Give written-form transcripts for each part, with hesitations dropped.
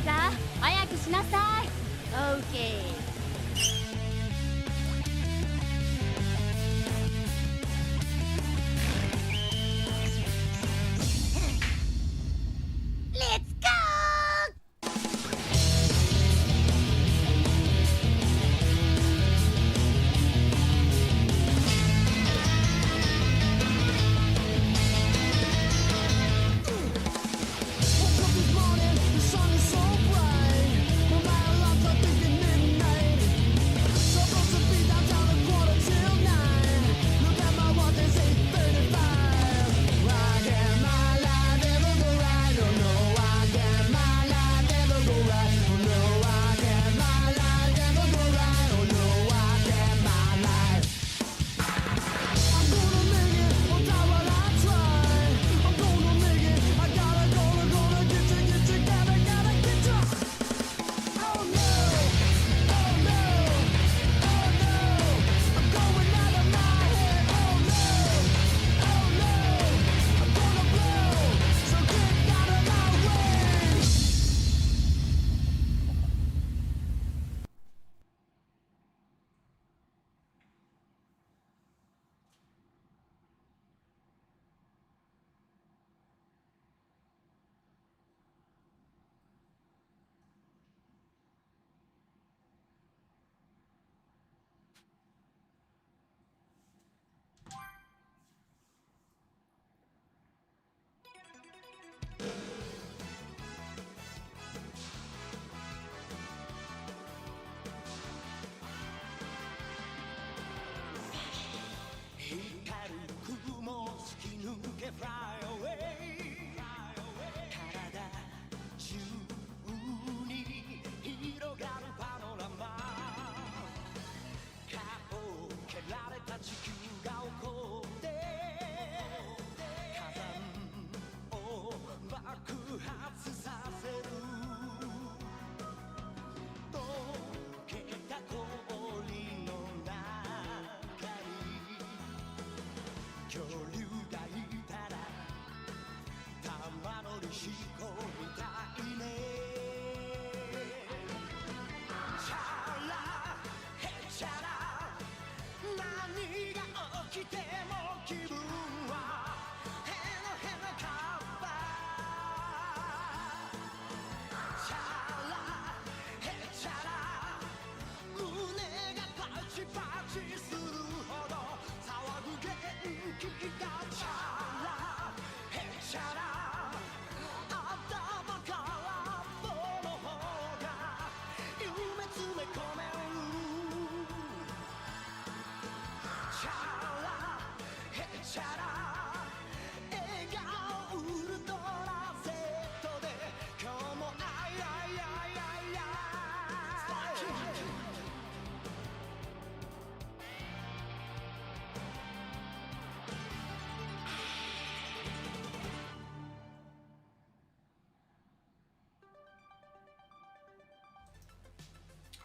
さ、早くしなさい。オーケー。Let's go!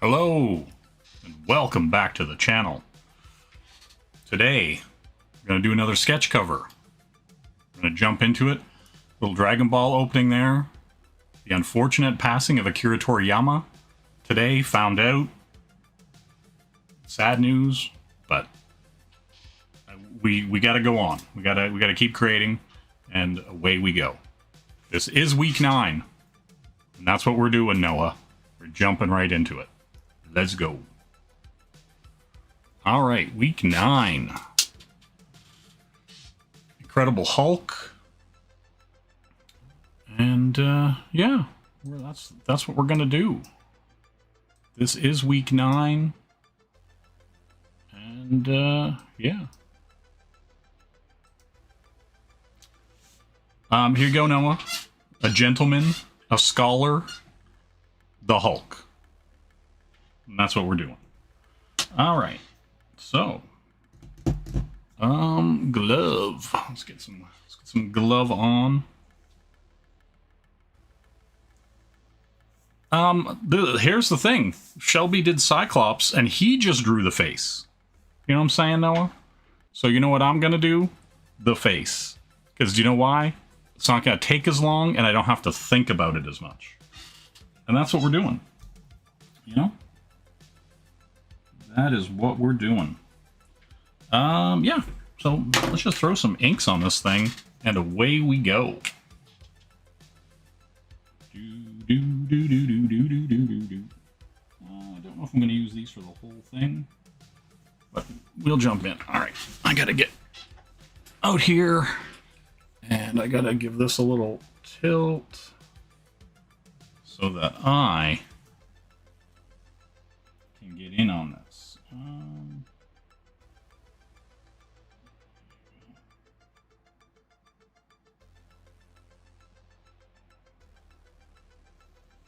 Hello, and welcome back to the channel. Today, we're going to do another sketch cover. We're going to jump into it. Little Dragon Ball opening there. The unfortunate passing of Akira Toriyama. Today, found out. Sad news, but we got to go on. We got to keep creating, and away we go. This is week 9, and that's what we're doing, Noah. We're jumping right into it. Let's go. All right, week 9. Incredible Hulk. And yeah, that's what we're gonna do. This is week 9. And yeah. Here you go, Noah. A gentleman, a scholar, the Hulk. And that's what we're doing. All right. So, glove. Let's get some glove on. Here's the thing. Shelby did Cyclops, and he just drew the face. You know what I'm saying, Noah? So you know what I'm gonna do? The face. Because do you know why? It's not gonna take as long, and I don't have to think about it as much. And that's what we're doing. You know? That is what we're doing. Yeah. So let's just throw some inks on this thing, and away we go. I don't know if I'm going to use these for the whole thing, but we'll jump in. All right, I got to get out here, and I got to give this a little tilt so that I can get in on this.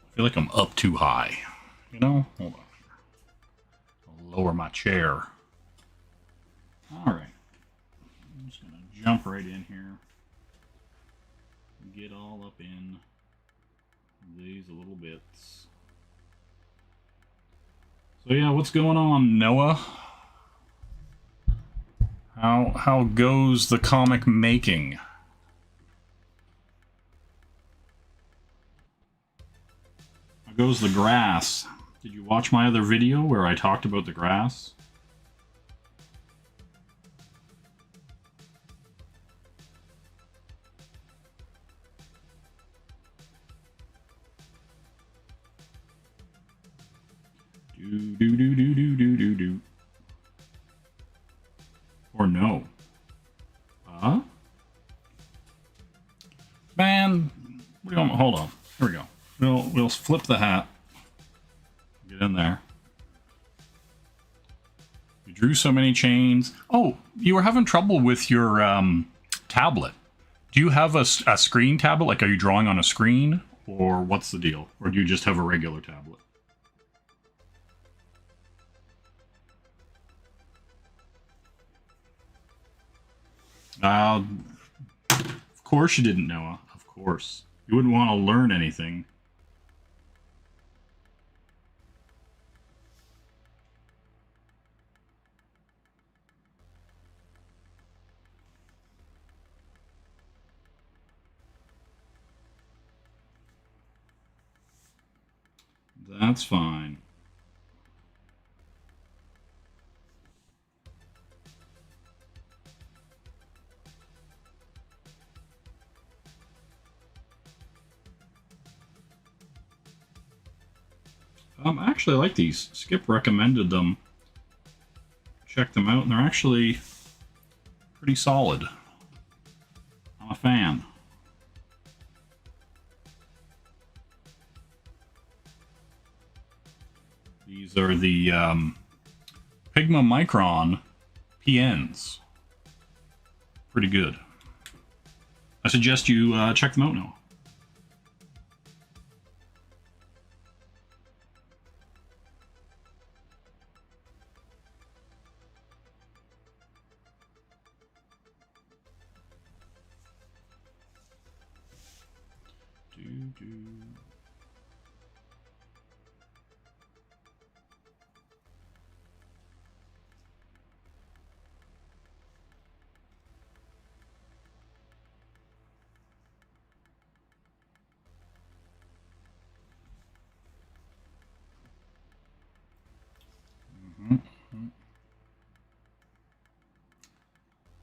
I feel like I'm up too high, you know? Hold on. I'll lower my chair. All right. I'm just going to jump right in here. Get all up in these little bits. So yeah, what's going on, Noah? How goes the comic making? How goes the grass? Did you watch my other video where I talked about the grass? Do. Or no. Huh? Man, hold on. Here we go. We'll flip the hat. Get in there. You drew so many chains. Oh, you were having trouble with your tablet. Do you have a screen tablet? Like, are you drawing on a screen? Or what's the deal? Or do you just have a regular tablet? Of course you didn't, Noah. Of course. You wouldn't want to learn anything. That's fine. I actually like these. Skip recommended them. Check them out, and they're actually pretty solid. I'm a fan. These are the Pigma Micron PNs. Pretty good. I suggest you check them out now.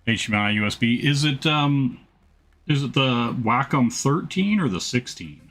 HDMI USB. Is it the Wacom 13 or the 16?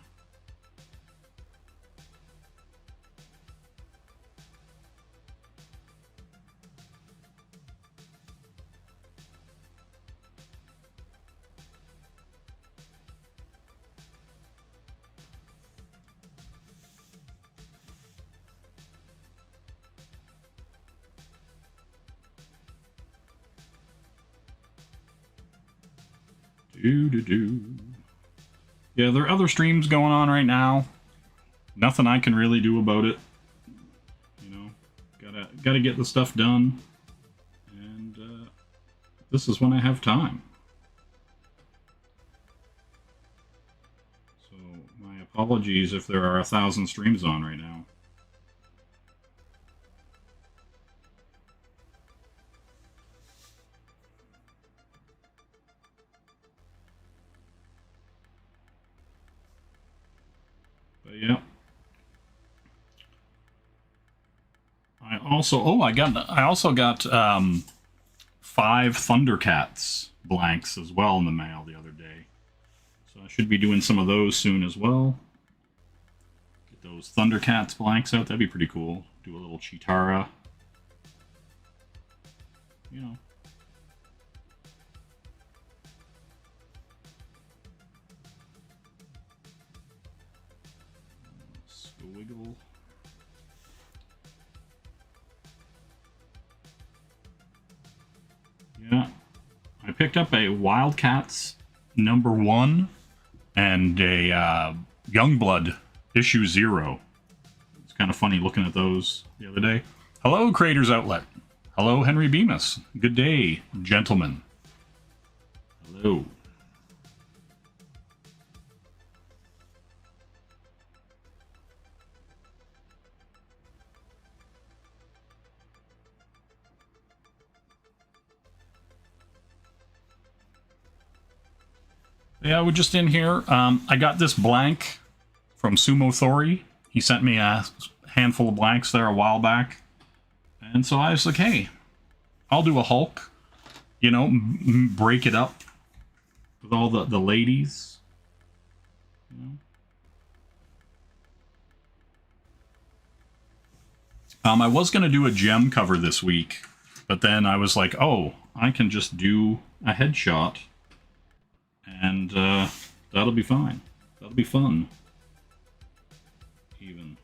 Yeah, there are other streams going on right now. Nothing I can really do about it. You know, gotta get the stuff done. And this is when I have time. So my apologies if there are 1,000 streams on right now. But yeah, also, I also got 5 Thundercats blanks as well in the mail the other day. So I should be doing some of those soon as well. Get those Thundercats blanks out. That'd be pretty cool. Do a little Chitara. You know. Squiggle. Yeah. I picked up a Wildcats #1 and a Youngblood issue 0. It's kind of funny looking at those the other day. Hello, Creators Outlet. Hello, Henry Bemis. Good day, gentlemen. Hello. Yeah, we're just in here. I got this blank from Sumo Thori. He sent me a handful of blanks there a while back. And so I was like, hey, I'll do a Hulk. You know, break it up with all the ladies. You know? I was going to do a gem cover this week. But then I was like, oh, I can just do a headshot. And that'll be fine. That'll be fun. Even.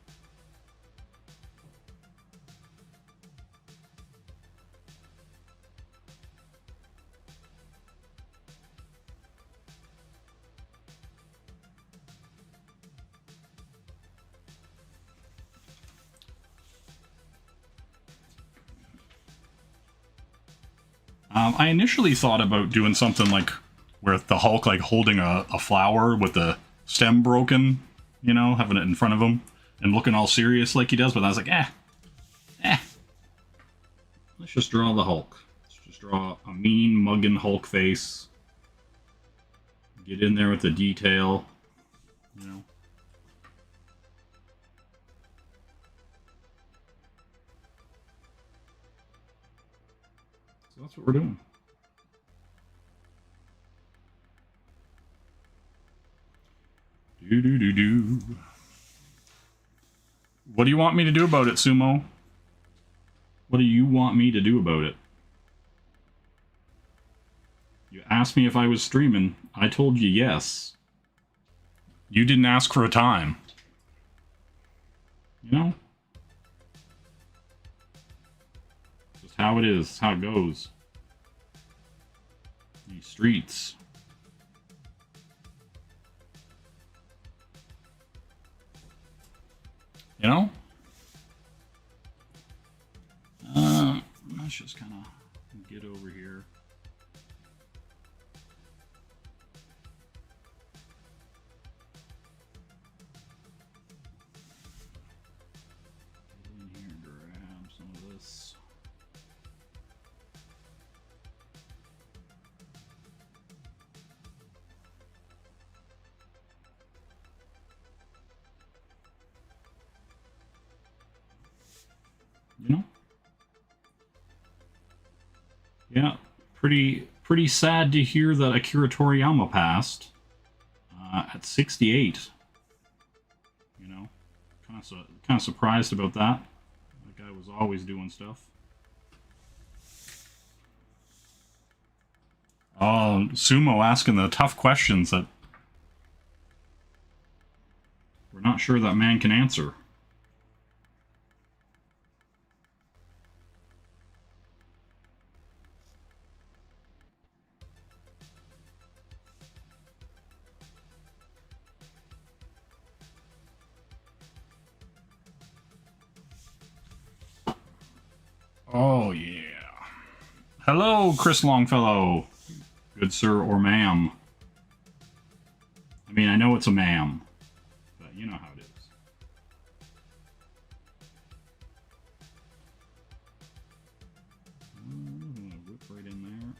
I initially thought about doing something like where the Hulk like holding a flower with the stem broken, you know, having it in front of him and looking all serious like he does, but I was like, let's just draw the Hulk. Let's just draw a mean mugging Hulk face. Get in there with the detail, you know. So that's what we're doing. Do. What do you want me to do about it, Sumo? What do you want me to do about it? You asked me if I was streaming. I told you yes. You didn't ask for a time. You know? Just how it is, how it goes. These streets. You know? Let's just kind of get over here. Get in here, grab some of this. You know? Yeah, pretty sad to hear that Akira Toriyama passed at 68. You know, kind of surprised about that. That guy was always doing stuff. Oh, Sumo asking the tough questions that we're not sure that man can answer. Oh, yeah. Hello, Chris Longfellow. Good sir or ma'am. I mean, I know it's a ma'am, but you know how it is. Whip right in there.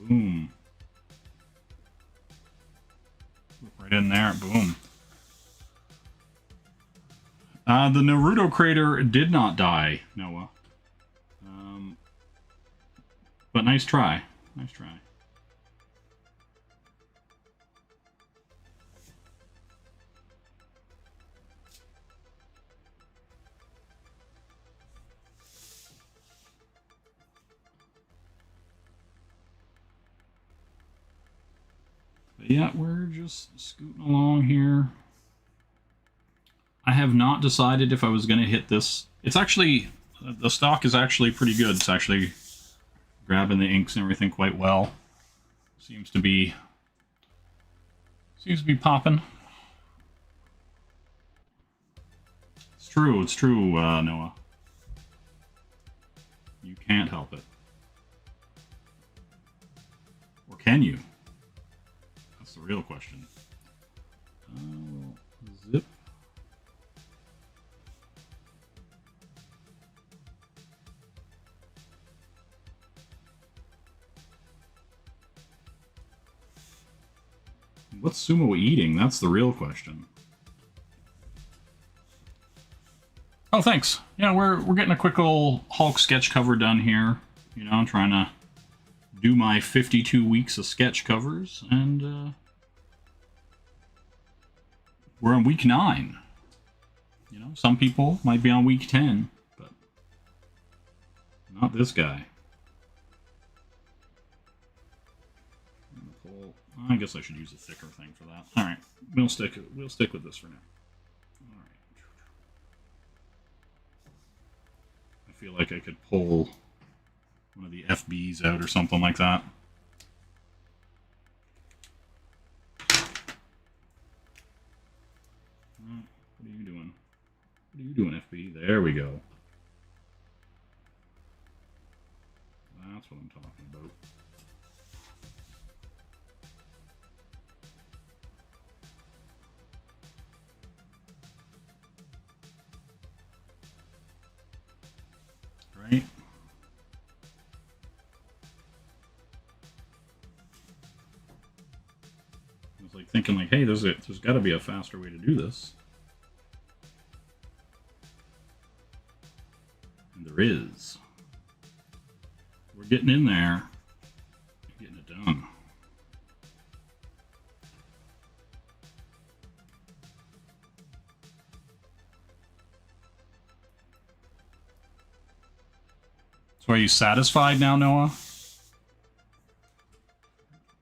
Boom. Whip right in there. Boom. The Naruto crater did not die, Noah. nice try. Nice try. But yeah, we're just scooting along here. I have not decided if I was going to hit this. It's actually, the stock is actually pretty good. It's actually grabbing the inks and everything quite well. Seems to be popping. It's true, Noah. You can't help it. Or can you? That's the real question. Zip. What's Sumo eating? That's the real question. Oh, thanks. Yeah, we're getting a quick old Hulk sketch cover done here. You know, I'm trying to do my 52 weeks of sketch covers, and we're on week 9. You know, some people might be on week 10, but not this guy. I guess I should use a thicker thing for that. All right, we'll stick with this for now. All right. I feel like I could pull one of the FBs out or something like that. What are you doing? What are you doing, FB? There we go. That's what I'm talking about. Right? I was like thinking like, hey, there's got to be a faster way to do this. And there is. We're getting in there. Getting it done. So are you satisfied now, Noah?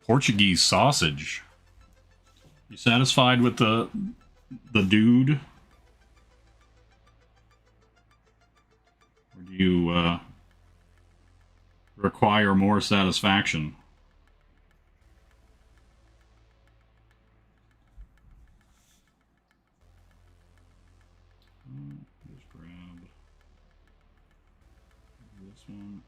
Portuguese sausage. You satisfied with the dude? Or do you require more satisfaction? Just grab this one.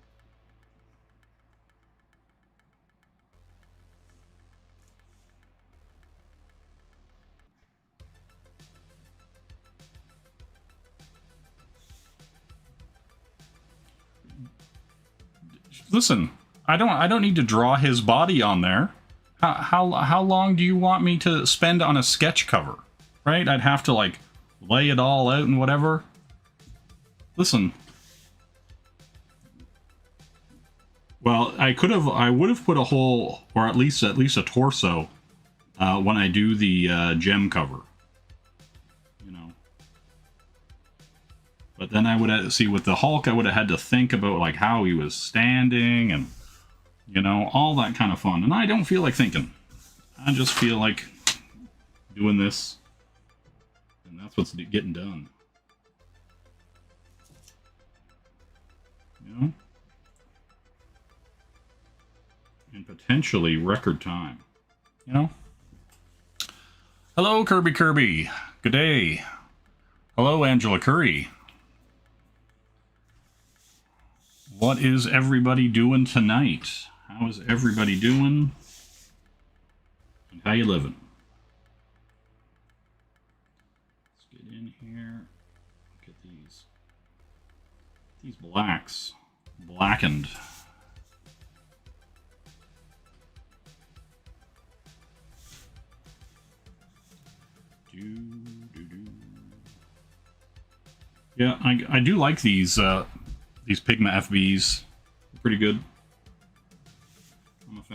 Listen, I don't need to draw his body on there. How long do you want me to spend on a sketch cover? Right? I'd have to like lay it all out and whatever. Listen. Well, I would have put a whole, or at least a torso, when I do the gem cover. You know. But then I would have, see with the Hulk, I would have had to think about like how he was standing and, you know, all that kind of fun. And I don't feel like thinking. I just feel like doing this, and that's what's getting done. You know? In potentially record time. You know? Hello, Kirby. Good day. Hello, Angela Curry. What is everybody doing tonight? How is everybody doing? And how you living? Let's get in here. Look at these. These blacks. Blackened. Yeah, I do like these Pigma FBs. They're pretty good.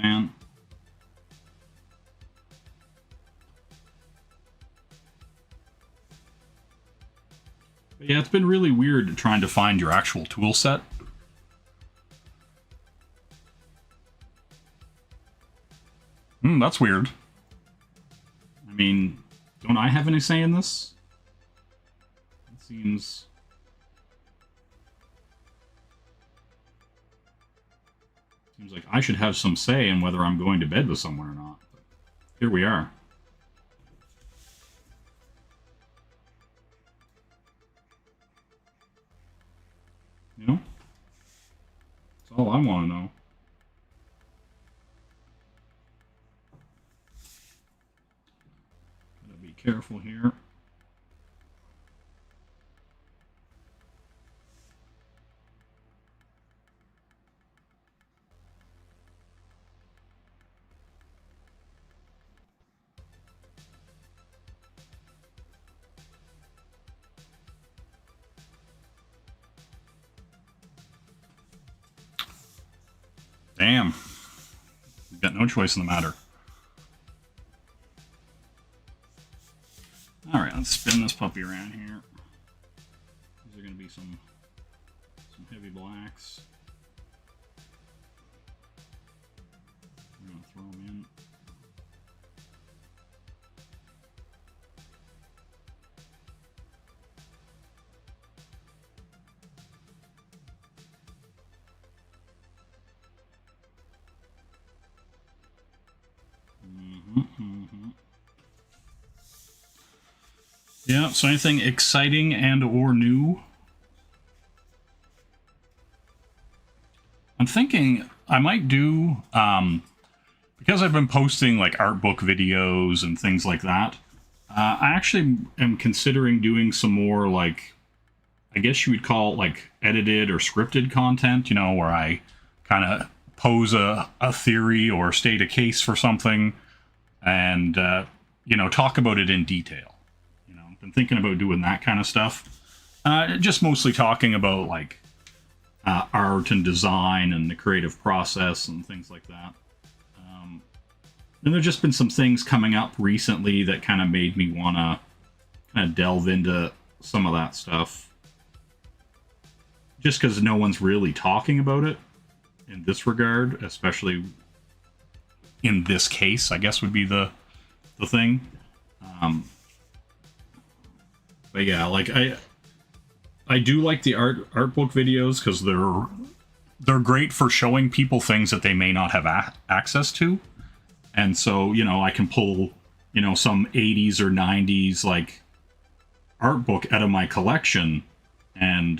fan. But yeah, it's been really weird trying to find your actual tool set. That's weird. I mean, don't I have any say in this? It seems... Seems like I should have some say in whether I'm going to bed with someone or not. But here we are. You know? That's all I want to know. Gotta be careful here. Damn. You've got no choice in the matter. Alright, let's spin this puppy around here. These are going to be some heavy blacks. I'm going to throw them in. Yeah, so anything exciting and or new? I'm thinking I might do, because I've been posting like art book videos and things like that, I actually am considering doing some more like, I guess you would call it like edited or scripted content, you know, where I kind of pose a theory or state a case for something and, you know, talk about it in detail. Been thinking about doing that kind of stuff. Just mostly talking about like art and design and the creative process and things like that. And there's just been some things coming up recently that kind of made me want to kind of delve into some of that stuff. Just because no one's really talking about it in this regard, especially in this case, I guess would be the thing. But yeah, like I do like the art book videos because they're great for showing people things that they may not have access to, and so you know I can pull you know some 80s or 90s like art book out of my collection, and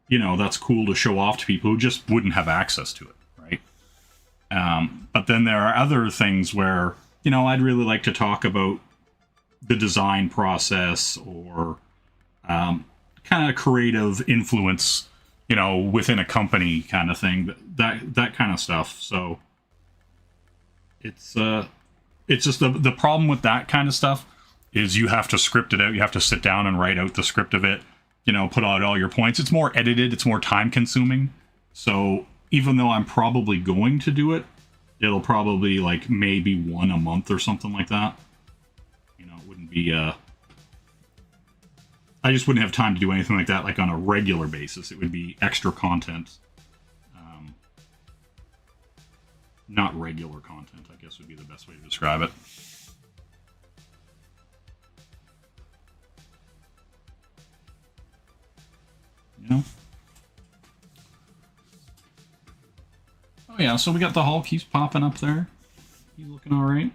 you know that's cool to show off to people who just wouldn't have access to it, right? But then there are other things where you know I'd really like to talk about the design process or kind of creative influence, you know, within a company kind of thing, that kind of stuff. So it's just the problem with that kind of stuff is you have to script it out. You have to sit down and write out the script of it, you know, put out all your points. It's more edited. It's more time consuming. So even though I'm probably going to do it, it'll probably like maybe one a month or something like that. Be I just wouldn't have time to do anything like that like on a regular basis. It would be extra content, not regular content, I guess would be the best way to describe it. You know? Oh yeah, so we got the Hulk. He's popping up there. He's looking all right.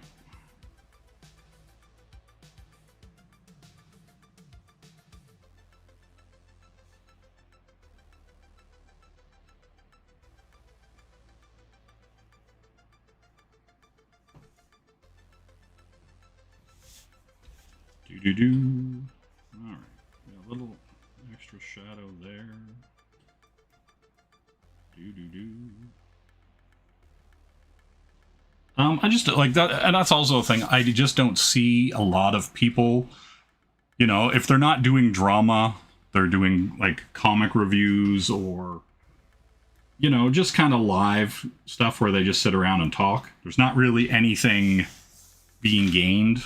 Do-do-do. Alright. Got a little extra shadow there. Do-do-do. I just like that, and that's also a thing. I just don't see a lot of people, you know, if they're not doing drama, they're doing like comic reviews or you know, just kind of live stuff where they just sit around and talk. There's not really anything being gained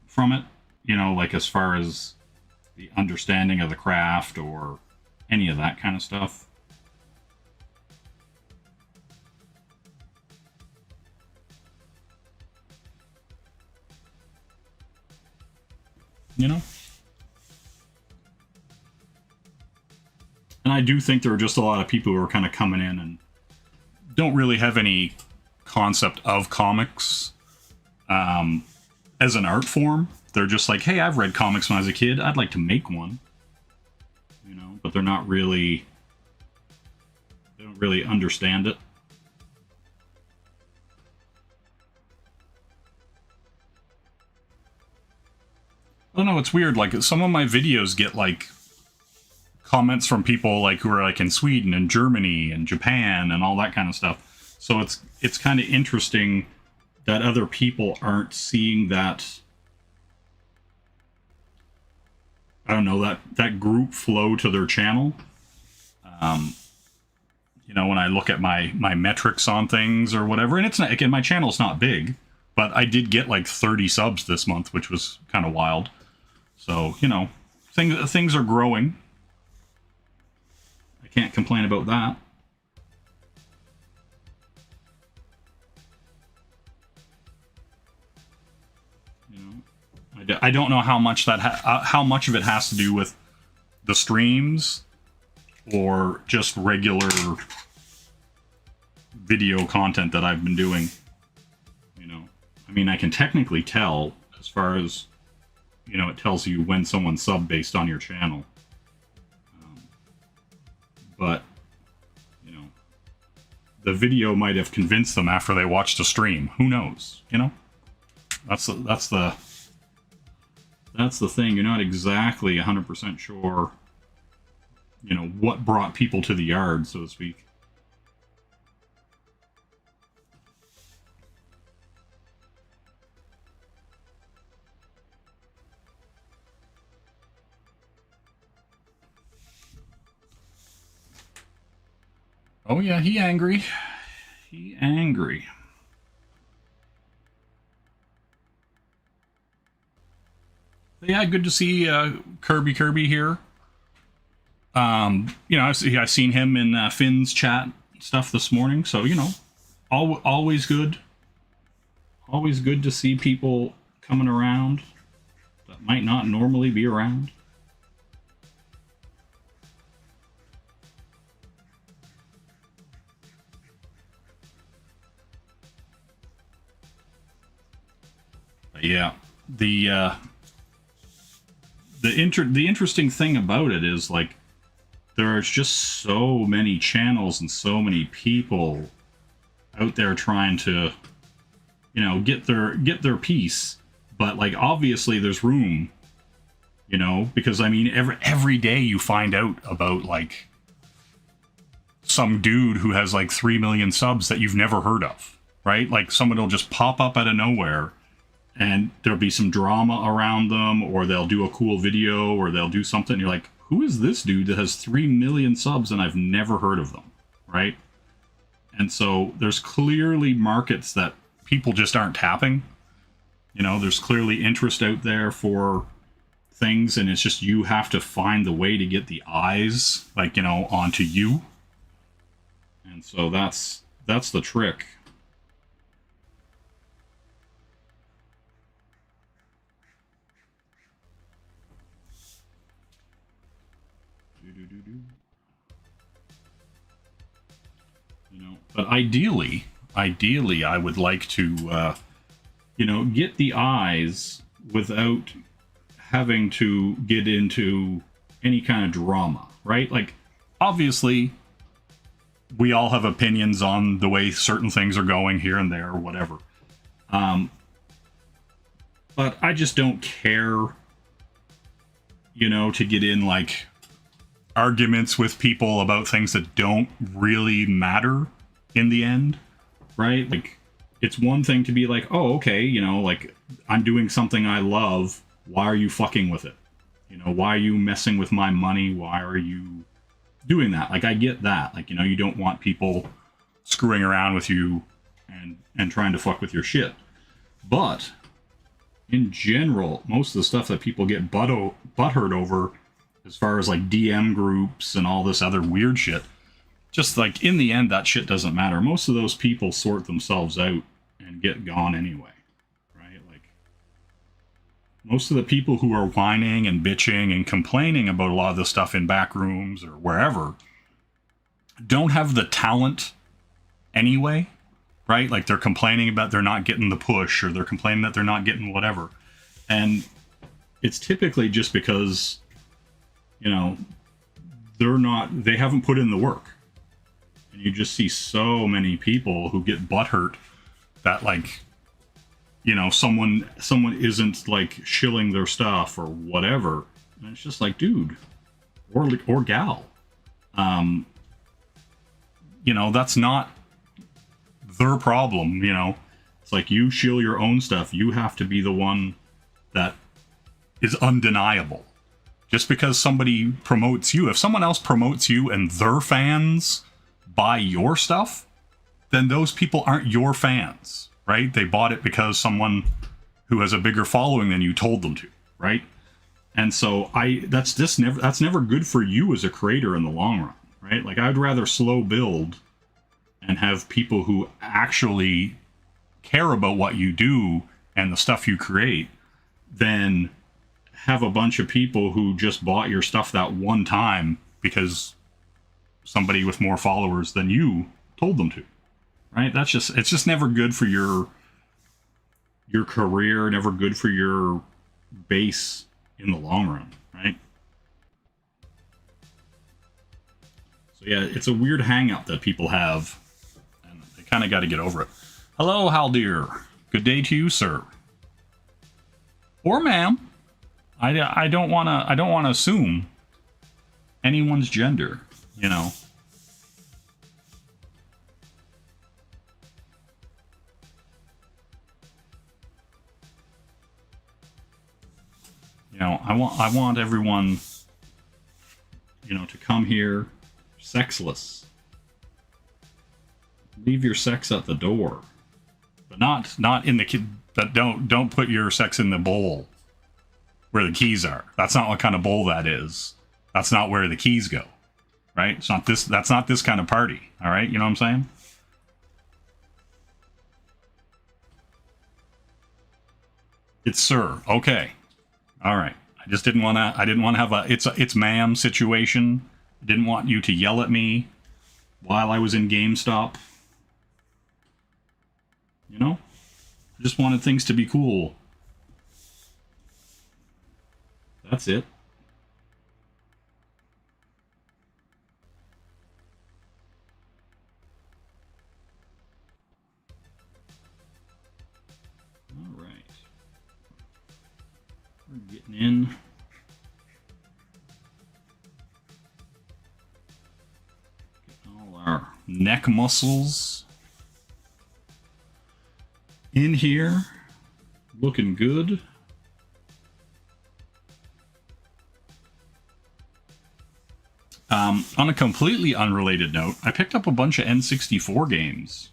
from it, you know, like as far as the understanding of the craft or any of that kind of stuff. You know? And I do think there are just a lot of people who are kind of coming in and don't really have any concept of comics as an art form. They're just like, hey, I've read comics when I was a kid. I'd like to make one. You know, but they're not really... They don't really understand it. I don't know, it's weird. Like, some of my videos get, like, comments from people, like, who are, like, in Sweden and Germany and Japan and all that kind of stuff. So it's kind of interesting that other people aren't seeing that... I don't know, that group flow to their channel. You know, when I look at my metrics on things or whatever, and it's not, again, my channel's not big, but I did get like 30 subs this month, which was kind of wild. So, you know, things are growing. I can't complain about that. You know, I don't know how much how much of it has to do with the streams or just regular video content that I've been doing. You know, I mean, I can technically tell as far as, you know, it tells you when someone's sub based on your channel. But, you know, the video might have convinced them after they watched a stream. Who knows? You know, that's the thing. You're not exactly 100% sure, you know, what brought people to the yard, so to speak. Oh yeah, he angry. He angry. Yeah, good to see Kirby here. You know, I seen him in Finn's chat stuff this morning, so, you know, always good. Always good to see people coming around that might not normally be around. But yeah, the interesting thing about it is, like, there's just so many channels and so many people out there trying to, you know, get their piece, but, like, obviously there's room, you know, because I mean every day you find out about, like, some dude who has like 3 million subs that you've never heard of, right? Like, someone will just pop up out of nowhere and there'll be some drama around them, or they'll do a cool video, or they'll do something. You're like, who is this dude that has 3 million subs and I've never heard of them, right? And so there's clearly markets that people just aren't tapping. You know, there's clearly interest out there for things, and it's just you have to find the way to get the eyes, like, you know, onto you. And so that's the trick. You know, but ideally I would like to you know, get the eyes without having to get into any kind of drama, right? Like, obviously we all have opinions on the way certain things are going here and there or whatever, but I just don't care, you know, to get in like arguments with people about things that don't really matter in the end, right? Like, it's one thing to be like, oh, okay, you know, like, I'm doing something I love, why are you fucking with it? You know, why are you messing with my money? Why are you, doing that. Like, I get that. Like, you know, you don't want people screwing around with you and trying to fuck with your shit. But in general, most of the stuff that people get butthurt over, as far as like DM groups and all this other weird shit, just like in the end, that shit doesn't matter. Most of those people sort themselves out and get gone anyway, right? Like, most of the people who are whining and bitching and complaining about a lot of this stuff in back rooms or wherever don't have the talent anyway, right? Like, they're complaining about they're not getting the push, or they're complaining that they're not getting whatever. And it's typically just because, you know, they haven't put in the work. And you just see so many people who get butthurt that, like, you know, someone isn't like shilling their stuff or whatever. And it's just like, dude, or gal, you know, that's not their problem. You know, it's like, you shill your own stuff. You have to be the one that is undeniable. Just because somebody promotes you, if someone else promotes you and their fans buy your stuff, then those people aren't your fans, right? They bought it because someone who has a bigger following than you told them to, right? And so that's never good for you as a creator in the long run, right? Like, I'd rather slow build and have people who actually care about what you do and the stuff you create than have a bunch of people who just bought your stuff that one time because somebody with more followers than you told them to, right? It's just never good for your career, never good for your base in the long run, right? So yeah, it's a weird hang up that people have, and they kind of got to get over it. Hello, Haldir. Good day to you, sir. Or ma'am. I don't want to assume anyone's gender, you know. You know, I want everyone, you know, to come here sexless. Leave your sex at the door, but not in the kid. But don't put your sex in the bowl where the keys are. That's not what kind of bowl that is. That's not where the keys go, right? It's not this. That's not this kind of party. All right, you know what I'm saying? It's sir. Okay. All right. I just didn't want to. I didn't want to have it's ma'am situation. I didn't want you to yell at me while I was in GameStop. You know, I just wanted things to be cool. That's it. All right. We're getting in. Getting all our neck muscles in here. Looking good. On a completely unrelated note, I picked up a bunch of N64 games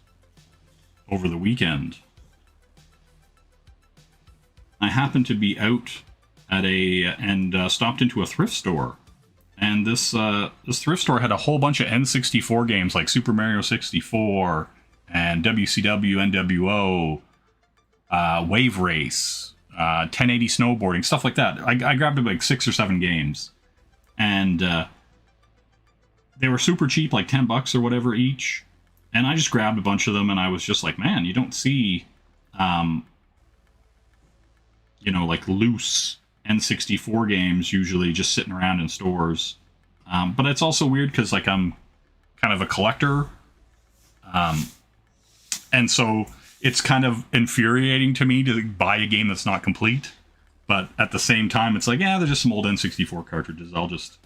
over the weekend. I happened to be out at and stopped into a thrift store, and this thrift store had a whole bunch of N64 games like Super Mario 64 and WCW, NWO, Wave Race, 1080 snowboarding, stuff like that. I grabbed like 6 or 7 games, and they were super cheap, like $10 or whatever each. And I just grabbed a bunch of them, and I was just like, man, you don't see, you know, like loose N64 games usually just sitting around in stores. But it's also weird because, like, I'm kind of a collector. And so it's kind of infuriating to me to buy a game that's not complete. But at the same time, it's like, yeah, they're just some old N64 cartridges. I'll just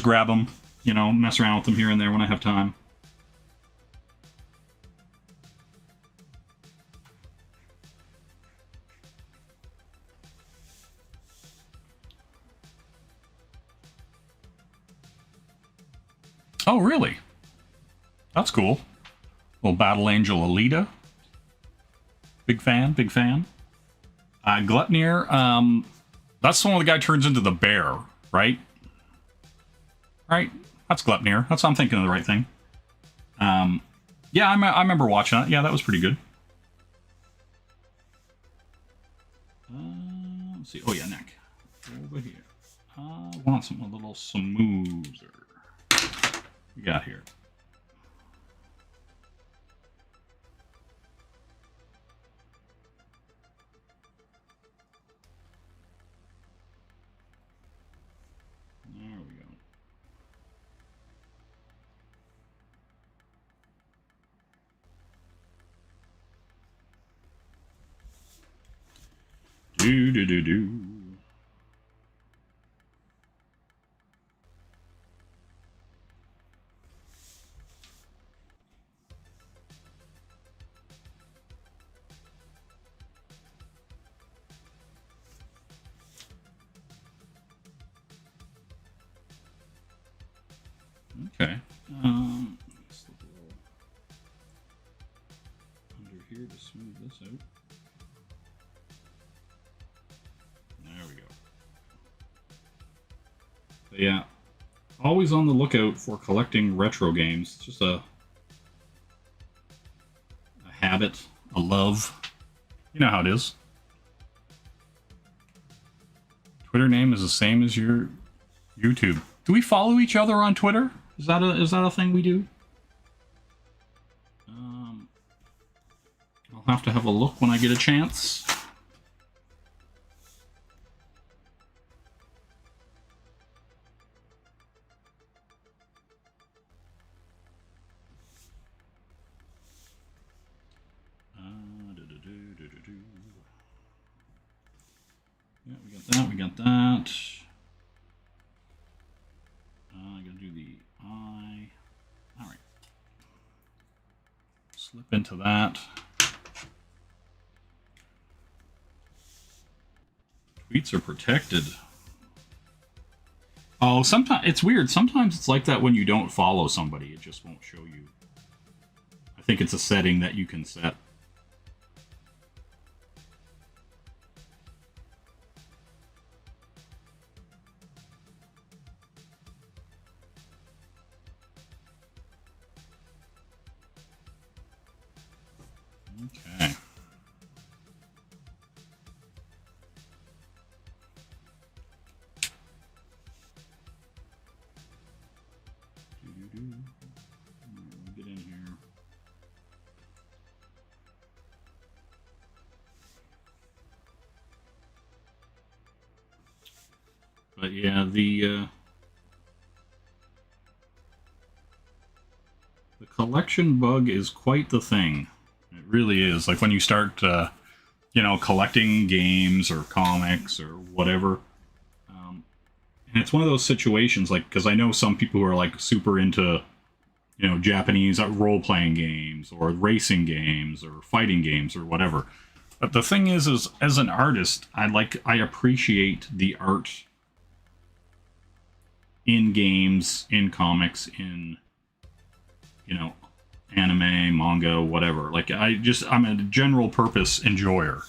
grab them. You know, mess around with them here and there when I have time. Oh, really? That's cool. Little Battle Angel Alita. Big fan, big fan. Gluttnir, that's the one where the guy turns into the bear, right? Right? That's Gluttnir. That's I'm thinking of the right thing. Yeah, I remember watching that. Yeah, that was pretty good. Let's see. Oh, yeah, neck. Over here. I want something a little smoother. What we got here? There we go. Do do do do. Okay. Let's look a little under here to smooth this out. There we go. But yeah, always on the lookout for collecting retro games. It's just a habit, a love. You know how it is. Twitter name is the same as your YouTube. Do we follow each other on Twitter? Is that a thing we do? I'll have to have a look when I get a chance. Yeah, we got that. We got that. I gotta do the eye. All right. Slip into that. Tweets are protected. Oh, sometimes it's weird. Sometimes it's like that when you don't follow somebody. It just won't show you. I think it's a setting that you can set. Okay. Get in here. But yeah, the collection bug is quite the thing. It really is. Like when you start, collecting games or comics or whatever. And it's one of those situations, like, because I know some people who are like super into, Japanese role-playing games or racing games or fighting games or whatever. But the thing is as an artist, I appreciate the art in games, in comics, in, anime, manga, whatever. Like, I'm a general purpose enjoyer.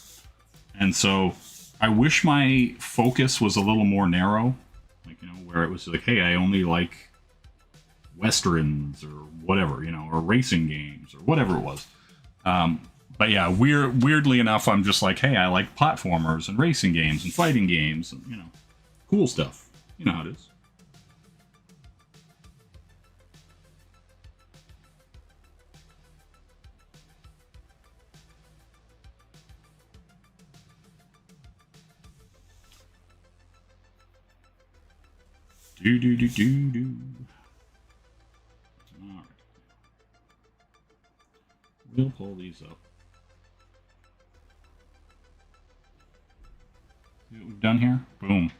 And so I wish my focus was a little more narrow. Like, where it was like, hey, I only like Westerns or whatever, or racing games or whatever it was. But yeah, weirdly enough, I'm just like, hey, I like platformers and racing games and fighting games and, cool stuff. You know how it is. Do. All right. We'll pull these up. See what we've done here? Boom.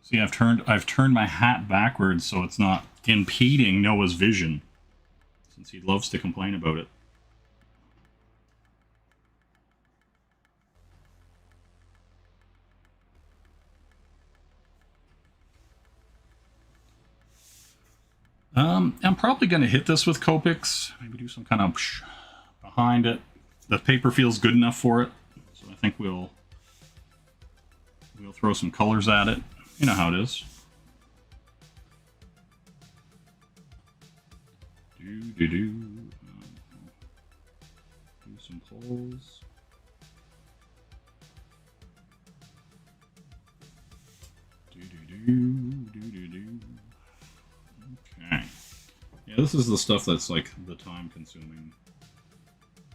See, I've turned my hat backwards so it's not impeding Noah's vision, since he loves to complain about it. I'm probably going to hit this with Copics. Maybe do some kind of behind it. The paper feels good enough for it, so I think we'll throw some colors at it. You know how it is. Do some poles. Okay. Yeah, this is the stuff that's like the time-consuming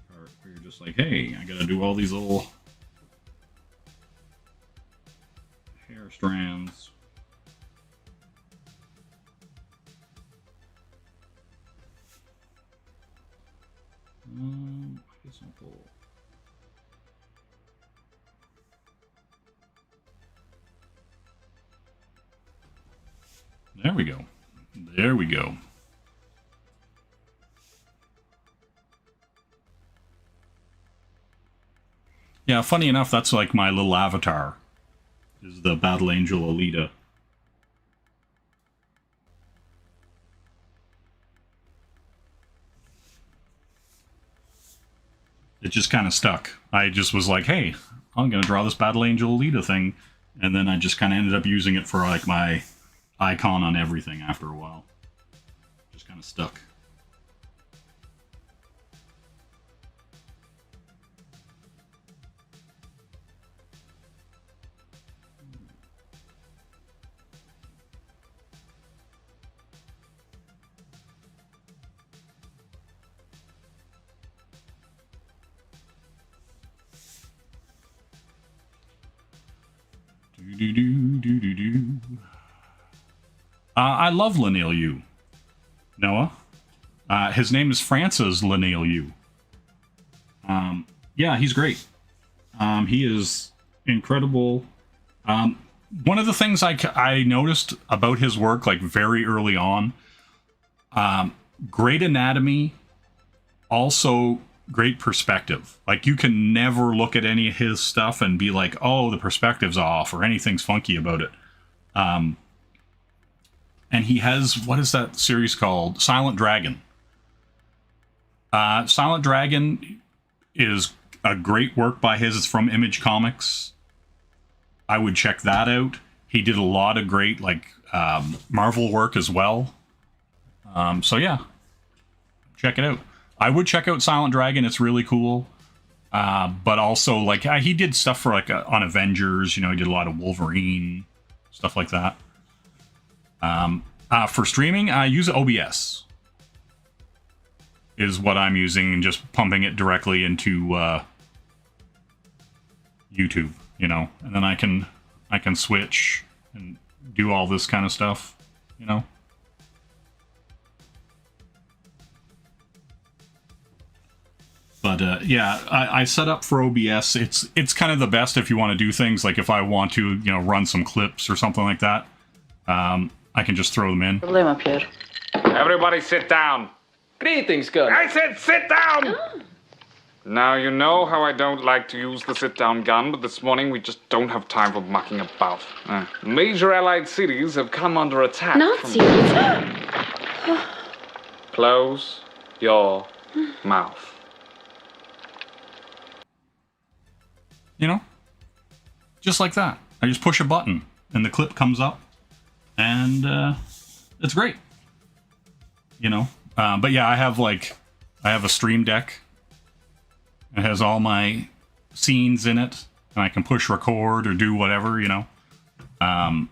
part, where you're just like, hey, I gotta do all these little hair strands. Get some pole. There we go. There we go. Yeah, funny enough, that's like my little avatar. Is the Battle Angel Alita. It just kind of stuck. I just was like, hey, I'm going to draw this Battle Angel Alita thing. And then I just kind of ended up using it for like my icon on everything after a while. Just kind of stuck. I love Leinil Yu. Noah. His name is Francis Leinil Yu. Yeah, he's great. He is incredible. One of the things I noticed about his work, like very early on, great anatomy, also great perspective. Like, you can never look at any of his stuff and be like, oh, the perspective's off or anything's funky about it. And he has, what is that series called? Silent Dragon. Silent Dragon is a great work by his. It's from Image Comics. I would check that out. He did a lot of great, like, Marvel work as well. So yeah, check it out. I would check out Silent Dragon. It's really cool. But also, like, he did stuff for, like, on Avengers. You know, he did a lot of Wolverine, stuff like that. For streaming, I use OBS. Is what I'm using, and just pumping it directly into YouTube, you know, and then I can switch and do all this kind of stuff, you know. But yeah, I set up for OBS. It's kind of the best if you want to do things like if I want to, you know, run some clips or something like that. I can just throw them in. Everybody sit down. Greetings, Gun. I said sit down! Now, you know how I don't like to use the sit-down gun, but this morning we just don't have time for mucking about. Major Allied cities have come under attack. Nazis? Close your mouth. You know? Just like that. I just push a button, and the clip comes up, and it's great. You know? But yeah, I have a Stream Deck. It has all my scenes in it, and I can push record or do whatever, you know. And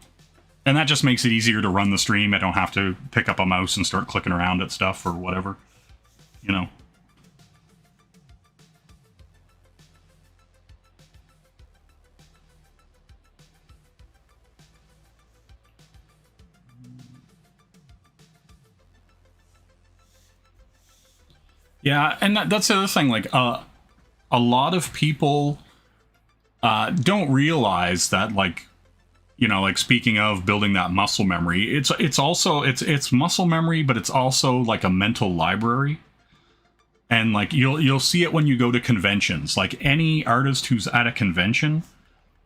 that just makes it easier to run the stream. I don't have to pick up a mouse and start clicking around at stuff or whatever, you know. Yeah, and that's the other thing, like, a lot of people don't realize that, like, you know, like, speaking of building that muscle memory, it's also muscle memory, but it's also like a mental library. And like you'll see it when you go to conventions. Like, any artist who's at a convention,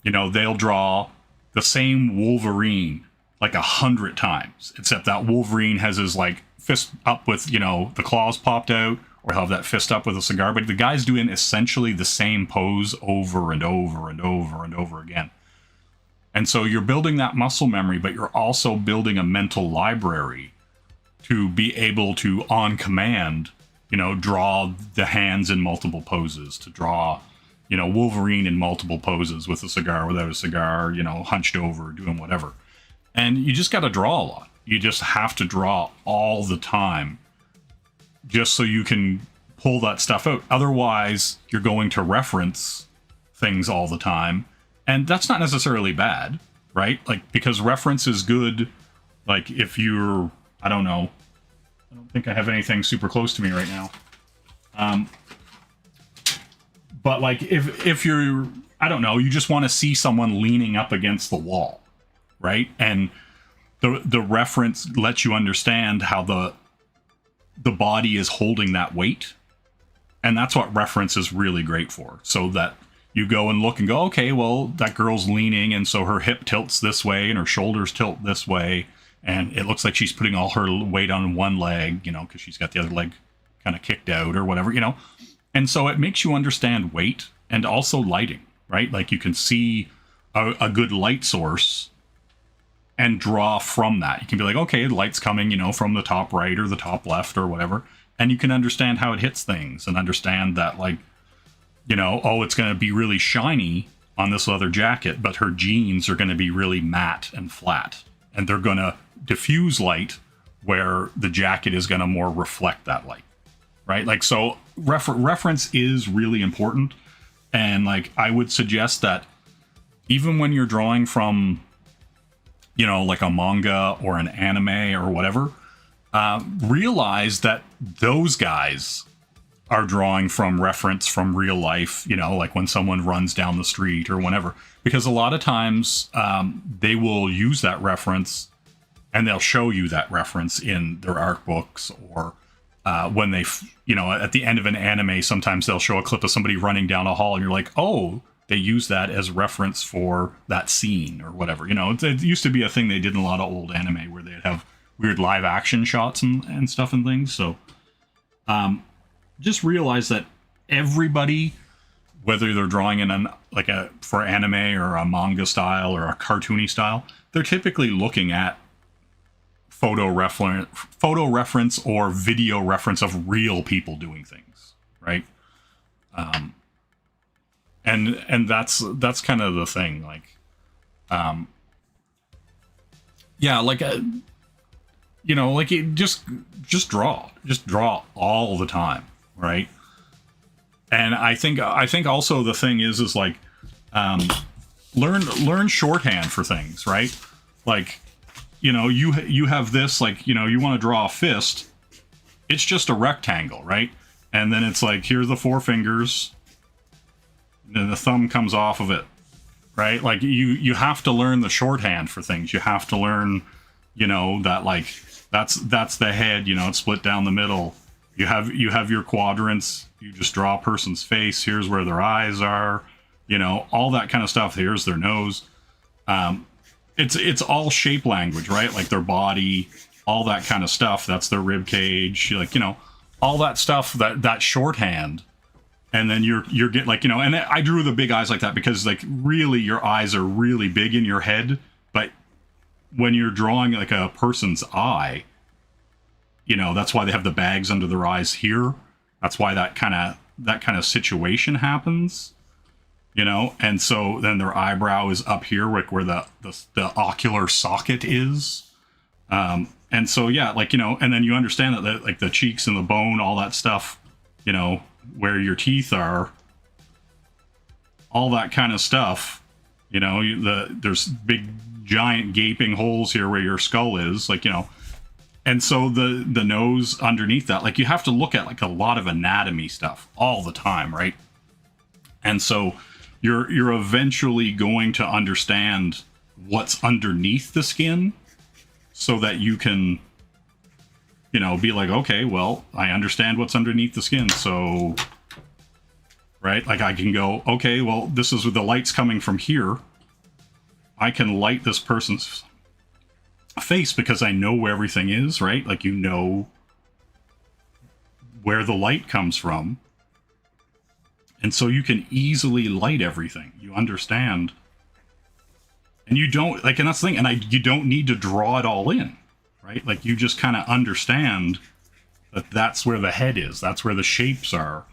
you know, they'll draw the same Wolverine like 100 times, except that Wolverine has his like fist up with, you know, the claws popped out, or he'll have that fist up with a cigar, but the guy's doing essentially the same pose over and over and over and over again. And so you're building that muscle memory, but you're also building a mental library to be able to, on command, you know, draw the hands in multiple poses, to draw, you know, Wolverine in multiple poses with a cigar, without a cigar, you know, hunched over, doing whatever. And you just got to draw a lot. You just have to draw all the time, just so you can pull that stuff out. Otherwise, you're going to reference things all the time. And that's not necessarily bad, right? Like, because reference is good. Like, if you're, I don't know, I don't think I have anything super close to me right now. But like, if you're, I don't know, you just want to see someone leaning up against the wall, right? And the reference lets you understand how the body is holding that weight. And that's what reference is really great for. So that you go and look and go, okay, well, that girl's leaning, and so her hip tilts this way and her shoulders tilt this way. And it looks like she's putting all her weight on one leg, you know, because she's got the other leg kind of kicked out or whatever, you know. And so it makes you understand weight and also lighting, right? Like, you can see a good light source and draw from that. You can be like, okay, the light's coming, you know, from the top right or the top left or whatever. And you can understand how it hits things and understand that, like, you know, oh, it's going to be really shiny on this leather jacket, but her jeans are going to be really matte and flat. And they're going to diffuse light where the jacket is going to more reflect that light, right? Like, so reference is really important. And like, I would suggest that even when you're drawing from, you know, like a manga or an anime or whatever, realize that those guys are drawing from reference from real life, you know, like when someone runs down the street or whatever, because a lot of times they will use that reference and they'll show you that reference in their art books, or when they, you know, at the end of an anime, sometimes they'll show a clip of somebody running down a hall and you're like, oh, they use that as reference for that scene or whatever. You know, it used to be a thing they did in a lot of old anime where they'd have weird live action shots and stuff and things. So just realize that everybody, whether they're drawing in for anime or a manga style or a cartoony style, they're typically looking at photo reference or video reference of real people doing things, right? And that's kind of the thing, like, yeah, like, you know, like, just draw all the time, right? And I think also the thing is like, learn shorthand for things, right? Like, you know, you have this, like, you know, you want to draw a fist, it's just a rectangle, right? And then it's like, here's the four fingers, and the thumb comes off of it, right? Like, you have to learn the shorthand for things. You have to learn, you know, that, like, that's the head, you know, it's split down the middle. You have your quadrants, you just draw a person's face, here's where their eyes are, you know, all that kind of stuff. Here's their nose. It's all shape language, right? Like their body, all that kind of stuff. That's their rib cage, like, you know, all that stuff, that shorthand. And then you're getting, like, you know, and I drew the big eyes like that because, like, really your eyes are really big in your head, but when you're drawing like a person's eye, you know, that's why they have the bags under their eyes here. That's why that kind of situation happens, you know. And so then their eyebrow is up here, like where the ocular socket is. And so, yeah, like, you know, and then you understand that like the cheeks and the bone, all that stuff, you know, where your teeth are, all that kind of stuff, you know, there's big giant gaping holes here where your skull is, like, you know. And so the nose underneath that, like, you have to look at like a lot of anatomy stuff all the time, right? And so you're eventually going to understand what's underneath the skin so that you can, you know, be like, okay, well, I understand what's underneath the skin. So, right, like I can go, okay, well, this is where the light's coming from here. I can light this person's face because I know where everything is, right? Like, you know where the light comes from. And so you can easily light everything. You understand. And you don't, like, and that's the thing, and you don't need to draw it all in, right? Like, you just kind of understand that that's where the head is. That's where the shapes are.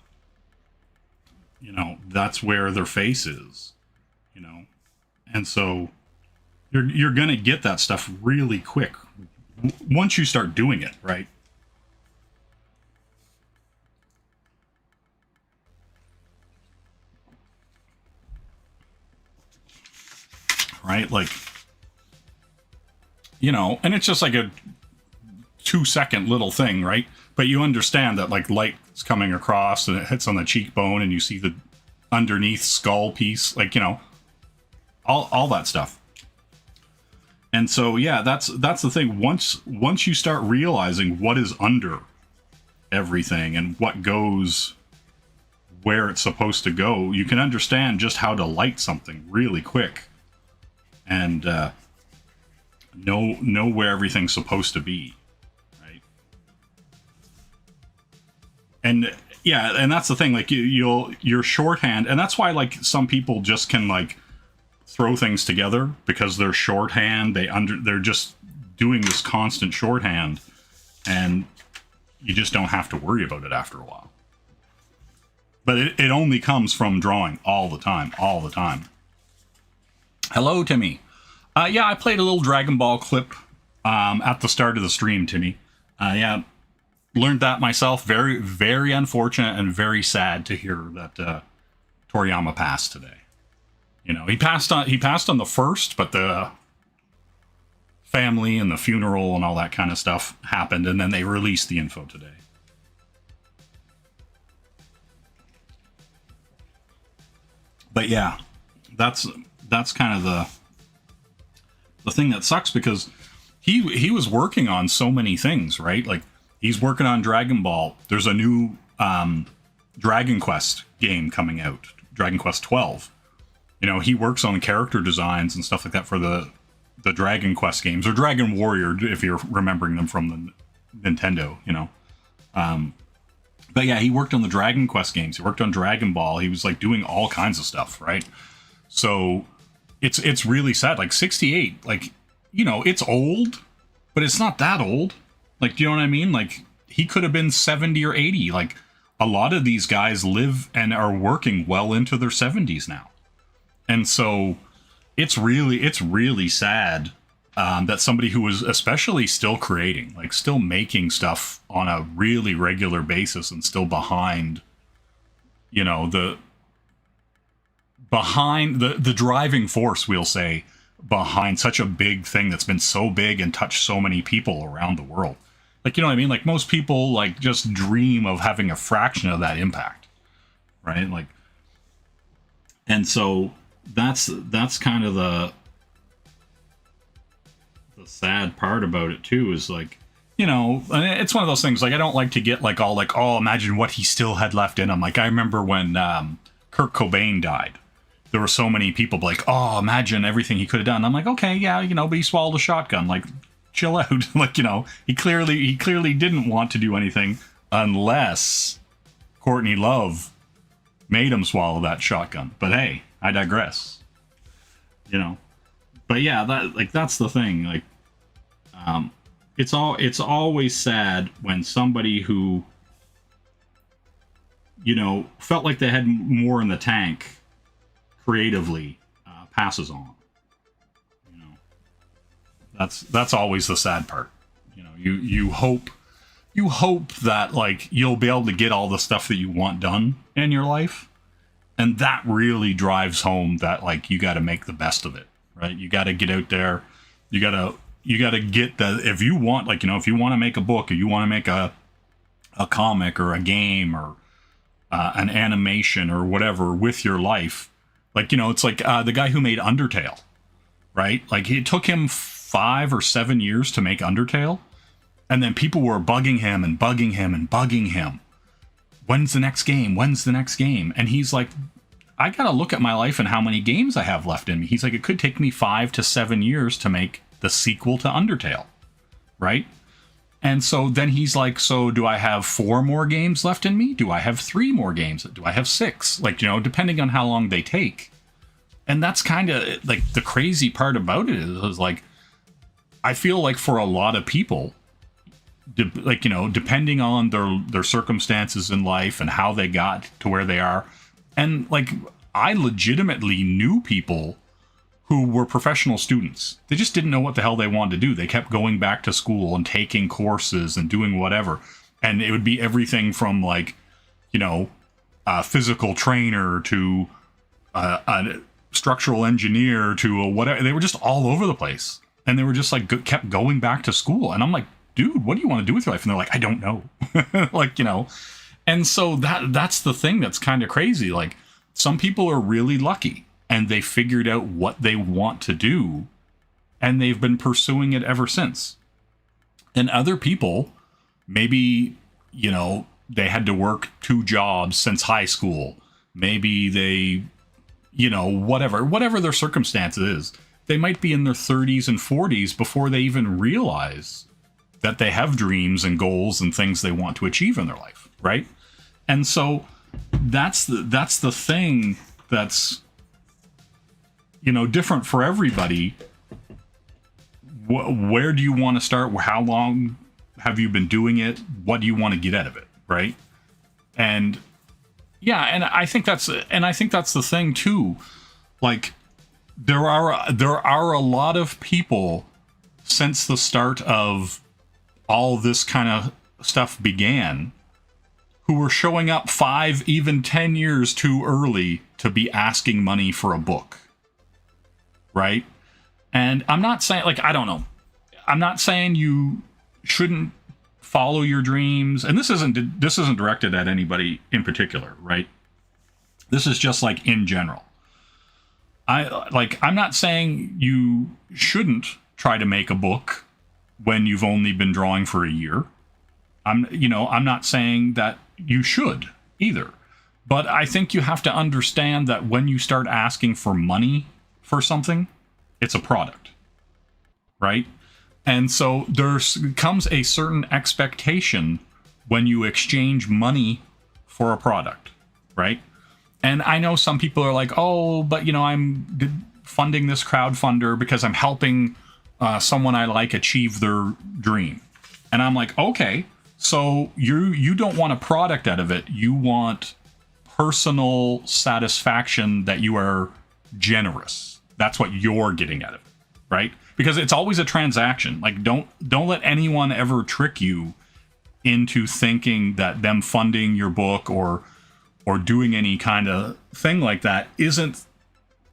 You know, that's where their face is, you know? And so you're going to get that stuff really quick once you start doing it, right? Right? Like, you know, and it's just like a 2-second little thing, right? But you understand that, like, light's coming across and it hits on the cheekbone and you see the underneath skull piece, like, you know, all that stuff. And so, yeah, that's the thing. Once you start realizing what is under everything and what goes where it's supposed to go, you can understand just how to light something really quick. And know where everything's supposed to be, right? And yeah, and that's the thing. Like, you're shorthand, and that's why, like, some people just can, like, throw things together because they're shorthand. They're just doing this constant shorthand, and you just don't have to worry about it after a while. But it only comes from drawing all the time. Hello, Timmy. Yeah, I played a little Dragon Ball clip at the start of the stream, Timmy. Yeah, learned that myself. Very, very unfortunate and very sad to hear that Toriyama passed today. You know, he passed on the 1st, but the family and the funeral and all that kind of stuff happened, and then they released the info today. But yeah, that's kind of the thing that sucks, because he was working on so many things, right? Like, he's working on Dragon Ball. There's a new Dragon Quest game coming out, Dragon Quest 12. You know, he works on character designs and stuff like that for the Dragon Quest games, or Dragon Warrior, if you're remembering them from the Nintendo, you know. But yeah, he worked on the Dragon Quest games. He worked on Dragon Ball. He was, like, doing all kinds of stuff, right? So it's really sad. Like, 68, like, you know, it's old, but it's not that old. Like, do you know what I mean? Like, he could have been 70 or 80. Like, a lot of these guys live and are working well into their 70s now. And so it's really sad that somebody who was especially still creating, like, still making stuff on a really regular basis and still behind, you know, the driving force, we'll say, behind such a big thing that's been so big and touched so many people around the world. Like, you know what I mean? Like, most people, like, just dream of having a fraction of that impact, right? Like, and so that's kind of the sad part about it too, is, like, you know, it's one of those things, like, I don't like to get, like, all like, oh, imagine what he still had left in him. Like, I remember when Kurt Cobain died, there were so many people like, oh, imagine everything he could have done. I'm like, okay, yeah, you know, but he swallowed a shotgun. Like, chill out. Like, you know, he clearly didn't want to do anything unless Courtney Love made him swallow that shotgun. But hey, I digress. You know, but yeah, that's the thing. Like, it's always sad when somebody who, you know, felt like they had more in the tank creatively passes on. You know, that's always the sad part. You know, you hope that, like, you'll be able to get all the stuff that you want done in your life, and that really drives home that, like, you got to make the best of it, right? You got to get out there. You got to get the, if you want, like, you know, if you want to make a book, or you want to make a comic or a game or an animation or whatever with your life. Like, you know, it's like the guy who made Undertale, right? Like, it took him 5 or 7 years to make Undertale. And then people were bugging him and bugging him and bugging him. When's the next game? When's the next game? And he's like, I got to look at my life and how many games I have left in me. He's like, it could take me 5 to 7 years to make the sequel to Undertale, right? And so then he's like, so do I have 4 more games left in me? Do I have 3 more games? Do I have 6? Like, you know, depending on how long they take. And that's kind of like the crazy part about it is like, I feel like for a lot of people, like, you know, depending on their circumstances in life and how they got to where they are. And like, I legitimately knew people who were professional students. They just didn't know what the hell they wanted to do. They kept going back to school and taking courses and doing whatever. And it would be everything from like, you know, a physical trainer to a structural engineer to a whatever. They were just all over the place. And they were just like, kept going back to school. And I'm like, dude, what do you want to do with your life? And they're like, I don't know. Like, you know. And so that's the thing that's kind of crazy. Like, some people are really lucky and they figured out what they want to do and they've been pursuing it ever since. And other people, maybe, you know, they had to work 2 jobs since high school. Maybe they, you know, whatever their circumstance is, they might be in their 30s and 40s before they even realize that they have dreams and goals and things they want to achieve in their life, right? And so that's the thing that's, you know, different for everybody. Where do you want to start? How long have you been doing it? What do you want to get out of it, right? And yeah, and I think that's the thing too. Like, there are a lot of people since the start of all this kind of stuff began who were showing up 5, even 10 years too early to be asking money for a book. Right? And I'm not saying, like, I don't know. I'm not saying you shouldn't follow your dreams. And this isn't directed at anybody in particular, right? This is just like in general. I'm not saying you shouldn't try to make a book when you've only been drawing for a year. I'm not saying that you should either. But I think you have to understand that when you start asking for money for something, it's a product, right? And so there comes a certain expectation when you exchange money for a product, right? And I know some people are like, oh, but, you know, I'm funding this crowdfunder because I'm helping someone I like achieve their dream. And I'm like, okay, so you don't want a product out of it. You want personal satisfaction that you are generous. That's what you're getting out of it, right? Because it's always a transaction. Like, don't let anyone ever trick you into thinking that them funding your book or doing any kind of thing like that isn't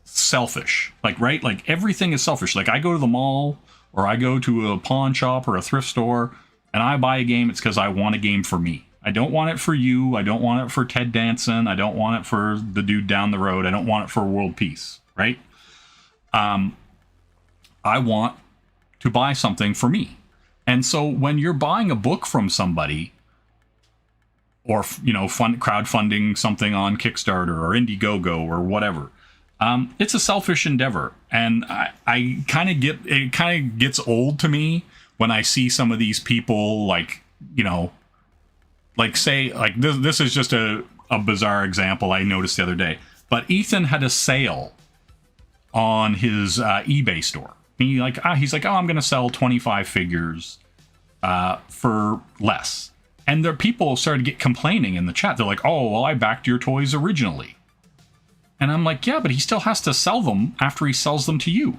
selfish. Like, right? Like, everything is selfish. Like, I go to the mall or I go to a pawn shop or a thrift store and I buy a game, it's because I want a game for me. I don't want it for you. I don't want it for Ted Danson. I don't want it for the dude down the road. I don't want it for world peace, right? I want to buy something for me. And so when you're buying a book from somebody or, you know, crowdfunding something on Kickstarter or Indiegogo or whatever, it's a selfish endeavor. And I kind of gets old to me when I see some of these people, like, you know, like, say, like, this is just a bizarre example I noticed the other day. But Ethan had a sale on his eBay store. He's like, oh, I'm going to sell 25 figures for less. And there people started to get complaining in the chat. They're like, oh, well, I backed your toys originally. And I'm like, yeah, but he still has to sell them after he sells them to you.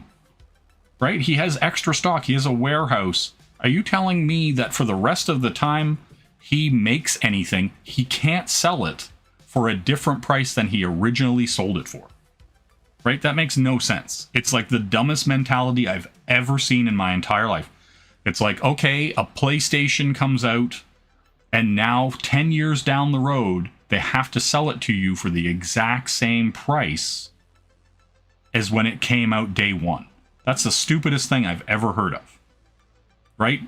Right? He has extra stock. He has a warehouse. Are you telling me that for the rest of the time he makes anything, he can't sell it for a different price than he originally sold it for? Right? That makes no sense. It's like the dumbest mentality I've ever seen in my entire life. It's like, okay, a PlayStation comes out, and now 10 years down the road, they have to sell it to you for the exact same price as when it came out day one. That's the stupidest thing I've ever heard of. Right?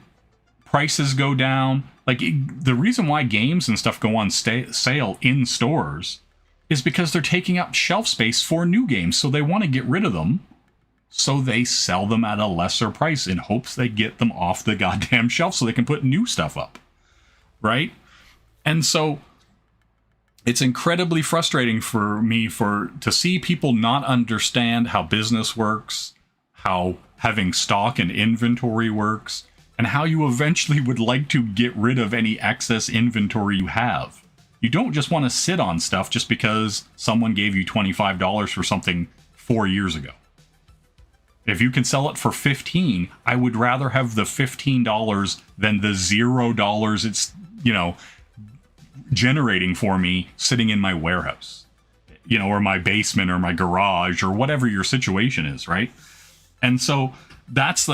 Prices go down. Like, the reason why games and stuff go on sale in stores is because they're taking up shelf space for new games, so they want to get rid of them So they sell them at a lesser price in hopes they get them off the goddamn shelf so they can put new stuff up. Right? And so it's incredibly frustrating for me to see people not understand how business works, how having stock and inventory works, and how you eventually would like to get rid of any excess inventory you have. You don't just want to sit on stuff just because someone gave you $25 for something 4 years ago. If you can sell it for $15, I would rather have the $15 than the $0 it's, generating for me sitting in my warehouse, or my basement or my garage or whatever your situation is, right? And so there's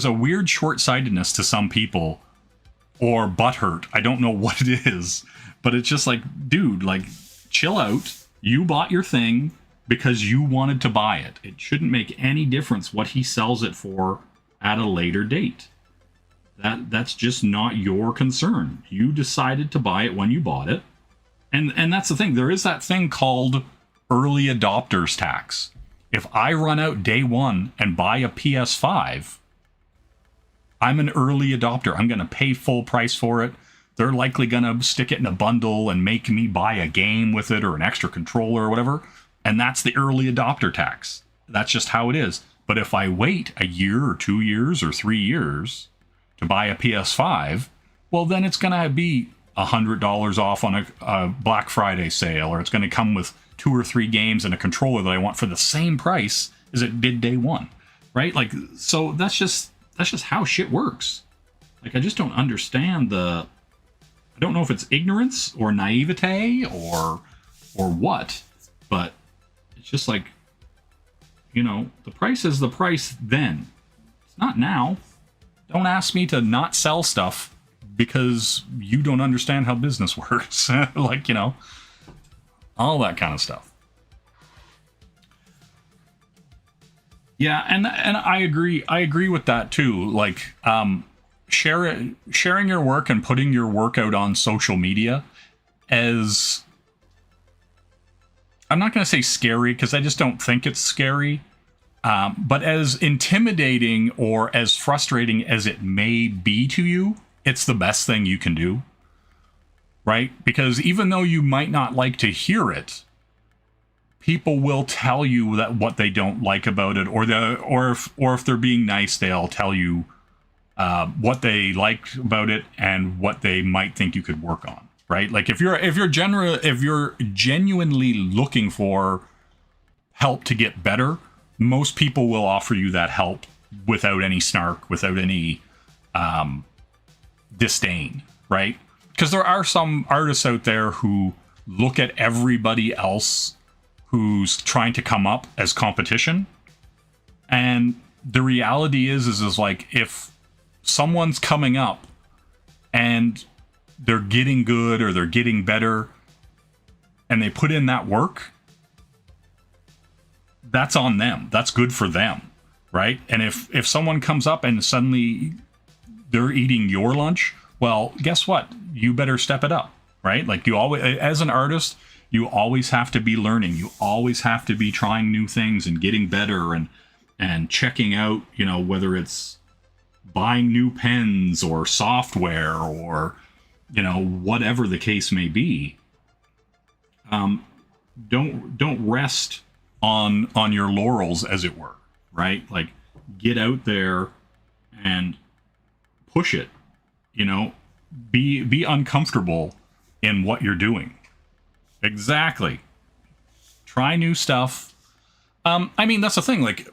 a weird short-sightedness to some people, or butthurt. I don't know what it is, but it's just like, dude, like, chill out. You bought your thing because you wanted to buy it. It shouldn't make any difference what he sells it for at a later date. That's just not your concern. You decided to buy it when you bought it. And that's the thing. There is that thing called early adopters tax. If I run out day one and buy a PS5, I'm an early adopter. I'm going to pay full price for it. They're likely going to stick it in a bundle and make me buy a game with it or an extra controller or whatever. And that's the early adopter tax. That's just how it is. But if I wait a year or 2 years or 3 years to buy a PS5, well, then it's going to be $100 off on a Black Friday sale, or it's going to come with 2 or 3 games and a controller that I want for the same price as it did day one, right? Like, so that's just how shit works. Like, I just don't understand I don't know if it's ignorance or naivete or what, but it's just like, the price is the price then. It's not now. Don't ask me to not sell stuff because you don't understand how business works. Like, all that kind of stuff. Yeah, and I agree. I agree with that too. Like, sharing your work and putting your work out on social media as, I'm not going to say scary because I just don't think it's scary. But as intimidating or as frustrating as it may be to you, it's the best thing you can do, right? Because even though you might not like to hear it, people will tell you that what they don't like about it, or if they're being nice, they'll tell you what they like about it and what they might think you could work on, right? Like if you're genuinely looking for help to get better, most people will offer you that help without any snark, without any disdain, right? Because there are some artists out there who look at everybody else who's trying to come up as competition. And the reality is like, if someone's coming up and they're getting good or they're getting better and they put in that work, that's on them. That's good for them, right? And if someone comes up and suddenly they're eating your lunch, well, guess what? You better step it up, right? Like, you always, as an artist, you always have to be learning. You always have to be trying new things and getting better and checking out, whether it's buying new pens or software or, whatever the case may be. Don't rest on your laurels, as it were, right? Like, get out there and push it, be uncomfortable in what you're doing. Exactly. Try new stuff. I mean, that's the thing. Like,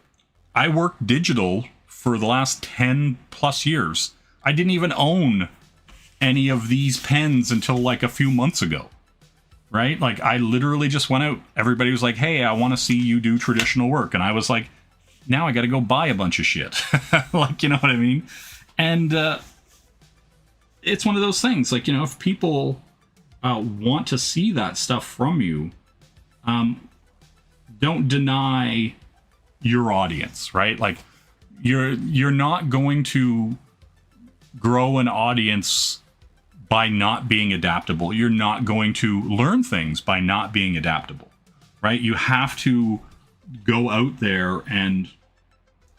I worked digital for the last 10 plus years. I didn't even own any of these pens until like a few months ago. Right? Like, I literally just went out. Everybody was like, hey, I want to see you do traditional work. And I was like, now I got to go buy a bunch of shit. Like, you know what I mean? And it's one of those things. Like, if people want to see that stuff from you, don't deny your audience, right? Like, you're not going to grow an audience by not being adaptable. You're not going to learn things by not being adaptable, right? You have to go out there and,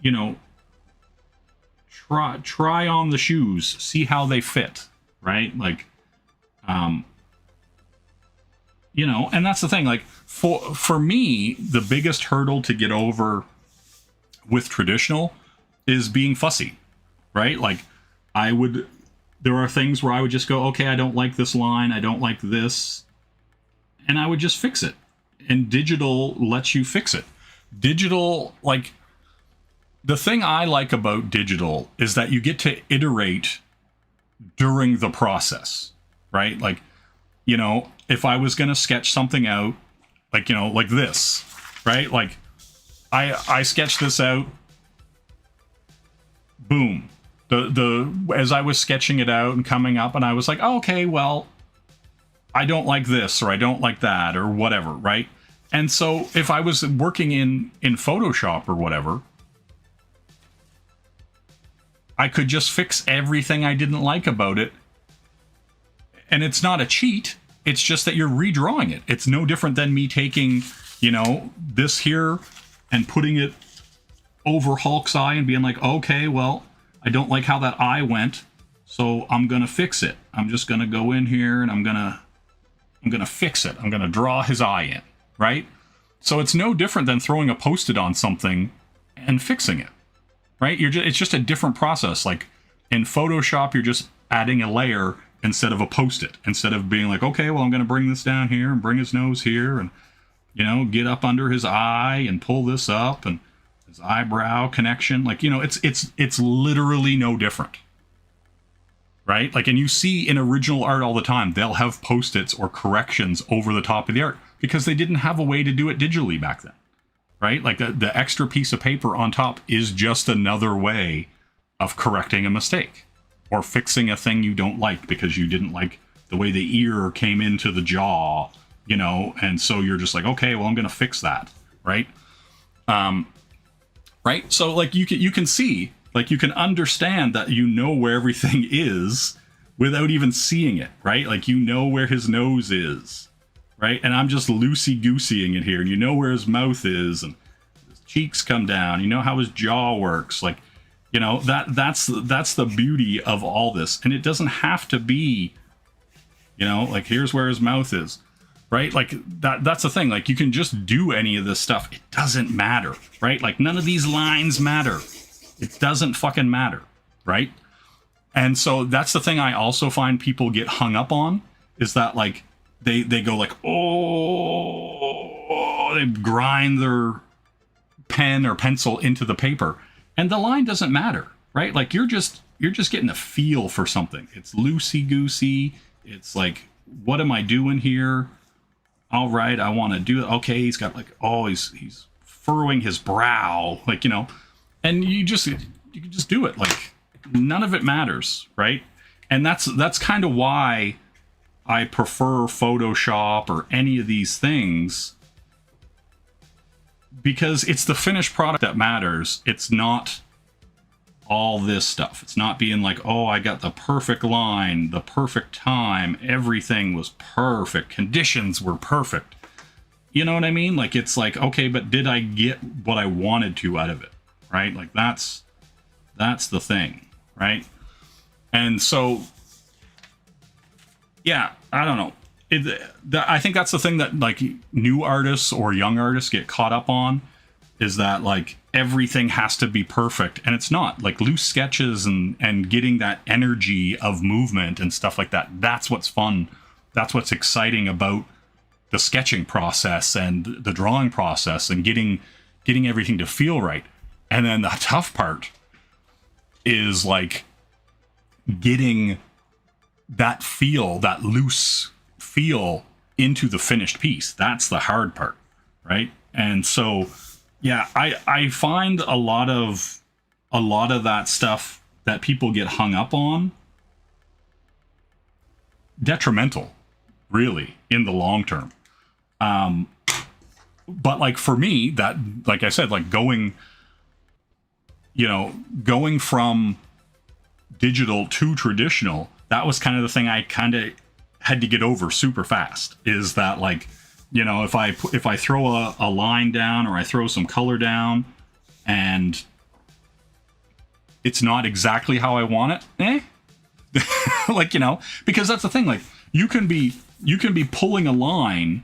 you know, try on the shoes, see how they fit, right? Like, you know, and that's the thing. Like, for me, the biggest hurdle to get over with traditional is being fussy, right? Like, there are things where I would just go, okay, I don't like this line, I don't like this, and I would just fix it. And digital lets you fix it. Digital, like, the thing I like about digital is that you get to iterate during the process, right? Like, you know, if I was going to sketch something out, like, you know, like this, right? Like, I sketched this out, boom. As I was sketching it out and coming up, and I was like, oh, okay, well, I don't like this, or I don't like that, or whatever, right? And so if I was working in Photoshop or whatever, I could just fix everything I didn't like about it. And it's not a cheat. It's just that you're redrawing it. It's no different than me taking, you know, this here and putting it over Hulk's eye and being like, okay, well, I don't like how that eye went, so I'm going to fix it. I'm just going to go in here and I'm going to fix it. I'm going to draw his eye in, right? So it's no different than throwing a Post-it on something and fixing it. Right? It's just a different process. Like in Photoshop, you're just adding a layer instead of a Post-it. Instead of being like, okay, well, I'm going to bring this down here and bring his nose here and, you know, get up under his eye and pull this up and his eyebrow connection. Like, you know, it's literally no different. Right? Like, and you see in original art all the time, they'll have Post-its or corrections over the top of the art because they didn't have a way to do it digitally back then. Right? Like the extra piece of paper on top is just another way of correcting a mistake or fixing a thing you don't like because you didn't like the way the ear came into the jaw, you know, and so you're just like, okay, well, I'm going to fix that. Right? Right? So like you can see, like you can understand that you know where everything is without even seeing it, right? Like you know where his nose is. Right? And I'm just loosey-gooseying it here. And you know where his mouth is and his cheeks come down. You know how his jaw works. Like, you know, that's the beauty of all this. And it doesn't have to be, you know, like here's where his mouth is. Right? Like that's the thing. Like you can just do any of this stuff. It doesn't matter. Right? Like none of these lines matter. It doesn't fucking matter. Right? And so that's the thing I also find people get hung up on is that like they go like, oh, they grind their pen or pencil into the paper and the line doesn't matter, right? Like you're just getting a feel for something. It's loosey-goosey. It's like, what am I doing here? All right, I want to do it. Okay, he's got like, oh, he's furrowing his brow, like, you know, and you can just do it. Like none of it matters, right? And that's kind of why I prefer Photoshop or any of these things, because it's the finished product that matters. It's not all this stuff. It's not being like, oh, I got the perfect line, the perfect time, everything was perfect, conditions were perfect. You know what I mean? Like, it's like, okay, but did I get what I wanted to out of it? Right? Like, that's the thing, right? And so, yeah, I don't know. I think that's the thing that like new artists or young artists get caught up on is that like everything has to be perfect, and it's not. Like loose sketches and getting that energy of movement and stuff like that. That's what's fun. That's what's exciting about the sketching process and the drawing process and getting everything to feel right. And then the tough part is like getting that feel, that loose feel into the finished piece. That's the hard part, right? And so, yeah, I find a lot of that stuff that people get hung up on detrimental, really, in the long term. But like for me, that, like I said, like going from digital to traditional, that was kind of the thing I kind of had to get over super fast, is that like You know, if I throw a line down or I throw some color down and it's not exactly how I want it, like, you know, because that's the thing, like you can be pulling a line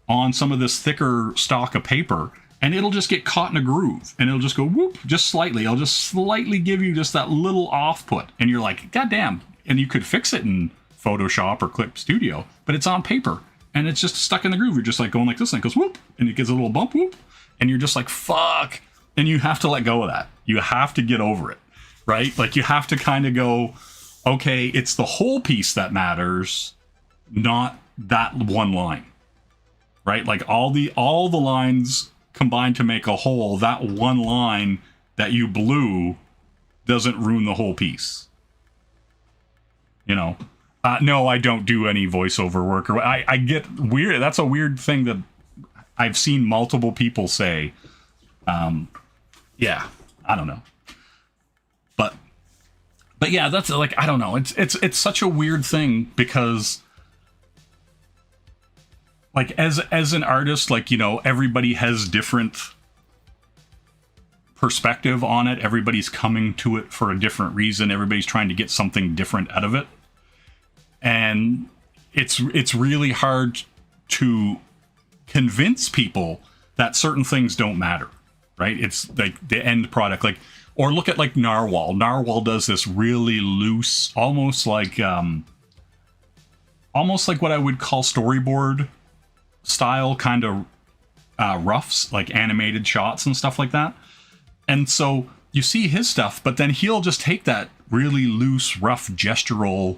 on some of this thicker stock of paper and it'll just get caught in a groove and it'll just go whoop just slightly. I'll just slightly give you just that little off put and you're like, God damn. And you could fix it in Photoshop or Clip Studio, but it's on paper and it's just stuck in the groove. You're just like going like this and it goes whoop and it gets a little bump whoop and you're just like, fuck. And you have to let go of that. You have to get over it, right? Like you have to kind of go, okay, it's the whole piece that matters, not that one line, right? Like all the lines combined to make a whole, that one line that you blew doesn't ruin the whole piece. You know, no, I don't do any voiceover work. Or I get weird. That's a weird thing that I've seen multiple people say. Yeah, I don't know. But yeah, that's like, I don't know. It's such a weird thing because like as an artist, like, you know, everybody has different perspective on it. Everybody's coming to it for a different reason. Everybody's trying to get something different out of it. And it's really hard to convince people that certain things don't matter, right? It's like the end product, like, or look at like Narwhal. Narwhal does this really loose, almost like what I would call storyboard style kind of roughs, like animated shots and stuff like that. And so you see his stuff, but then he'll just take that really loose, rough gestural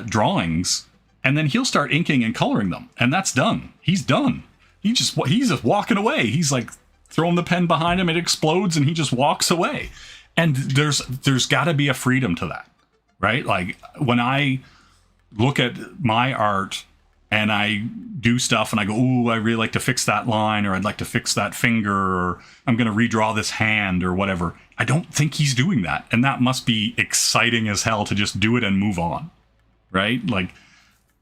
drawings, and then he'll start inking and coloring them, and that's done. He's done. He's just walking away. He's like throwing the pen behind him, it explodes, and he just walks away. And there's got to be a freedom to that, right? Like when I look at my art and I do stuff and I go, ooh, I really like to fix that line, or I'd like to fix that finger, or I'm going to redraw this hand or whatever. I don't think he's doing that. And that must be exciting as hell to just do it and move on. Right? Like,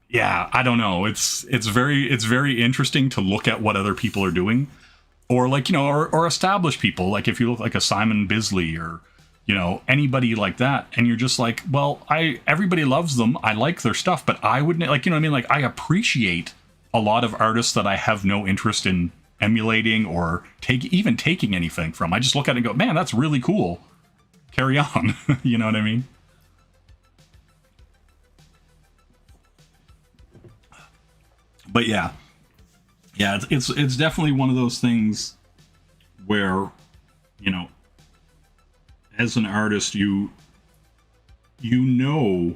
yeah, I don't know. It's very interesting to look at what other people are doing, or like, you know, or established people. Like if you look like a Simon Bisley or, you know, anybody like that, and you're just like, well, everybody loves them. I like their stuff, but I wouldn't, like, you know what I mean? Like I appreciate a lot of artists that I have no interest in emulating or taking anything from. I just look at it and go, man, that's really cool. Carry on. You know what I mean? But yeah, it's definitely one of those things where, you know, as an artist, you know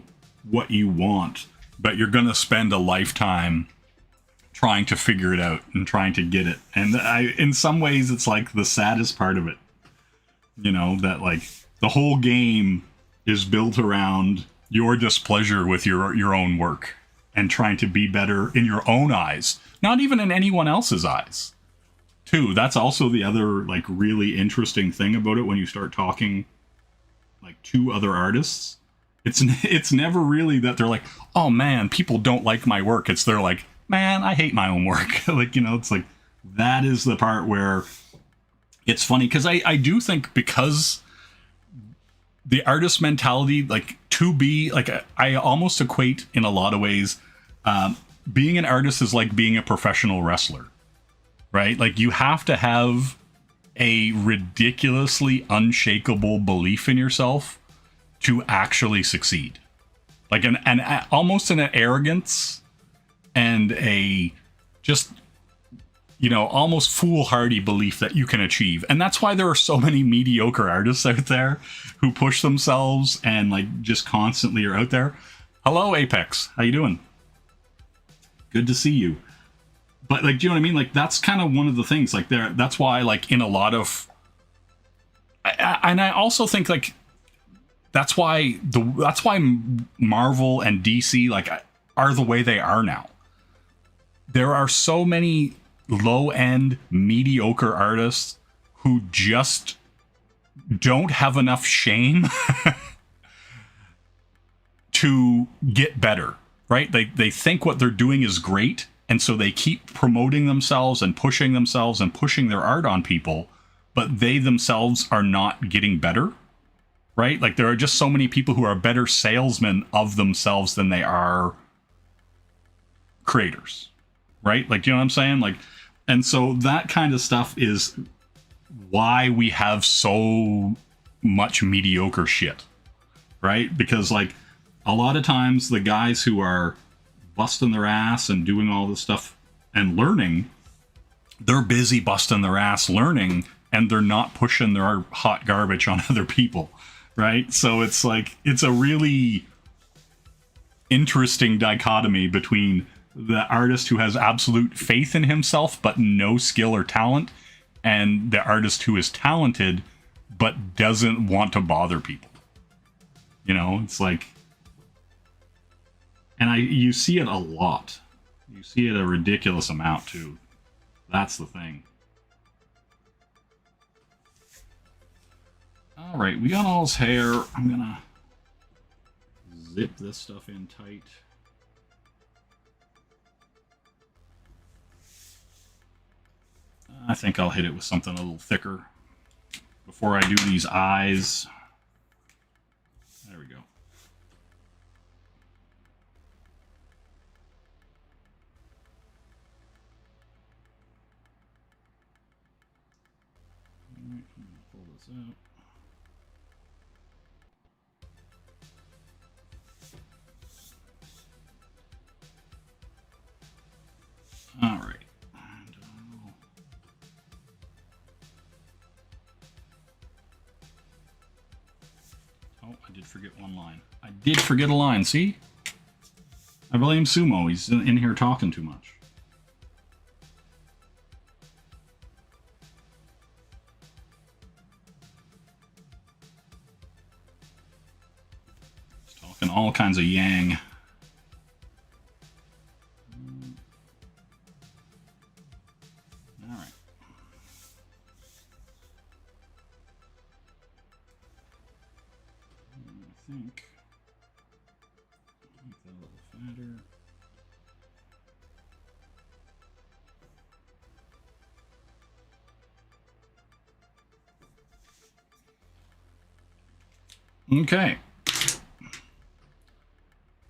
what you want, but you're gonna spend a lifetime trying to figure it out and trying to get it. And in some ways, it's like the saddest part of it, you know, that like the whole game is built around your displeasure with your own work. And trying to be better in your own eyes, not even in anyone else's eyes. Too, that's also the other like really interesting thing about it when you start talking like to other artists. It's never really that they're like, oh man, people don't like my work. It's they're like, man, I hate my own work. Like, you know, it's like that is the part where it's funny because I do think because the artist mentality, like to be like, I almost equate in a lot of ways, being an artist is like being a professional wrestler, right? Like you have to have a ridiculously unshakable belief in yourself to actually succeed. Like an almost an arrogance and a just, you know, almost foolhardy belief that you can achieve. And that's why there are so many mediocre artists out there who push themselves and like just constantly are out there. Hello, Apex. How you doing? Good to see you. But like, do you know what I mean? Like that's kind of one of the things like there. That's why like in a lot of, and I also think like that's why Marvel and DC like are the way they are now. There are so many low-end mediocre artists who just don't have enough shame to get better, right? They think what they're doing is great And so they keep promoting themselves and pushing their art on people, but they themselves are not getting better, right? Like there are just so many people who are better salesmen of themselves than they are creators, right? Like, you know what I'm saying? Like, and so that kind of stuff is why we have so much mediocre shit, right? Because like a lot of times the guys who are busting their ass and doing all this stuff and learning, they're busy busting their ass learning, and they're not pushing their hot garbage on other people, right? So it's like, it's a really interesting dichotomy between the artist who has absolute faith in himself but no skill or talent, and the artist who is talented but doesn't want to bother people. You know, it's like, and you see it a lot. You see it a ridiculous amount too. That's the thing. All right, we got all his hair. I'm gonna zip this stuff in tight. I think I'll hit it with something a little thicker before I do these eyes. There we go. All right, I'm gonna pull this out. All right. Oh, I did forget one line. I did forget a line, see? I blame Sumo. He's in here talking too much. He's talking all kinds of yang. Think. Make that a little fatter. Okay.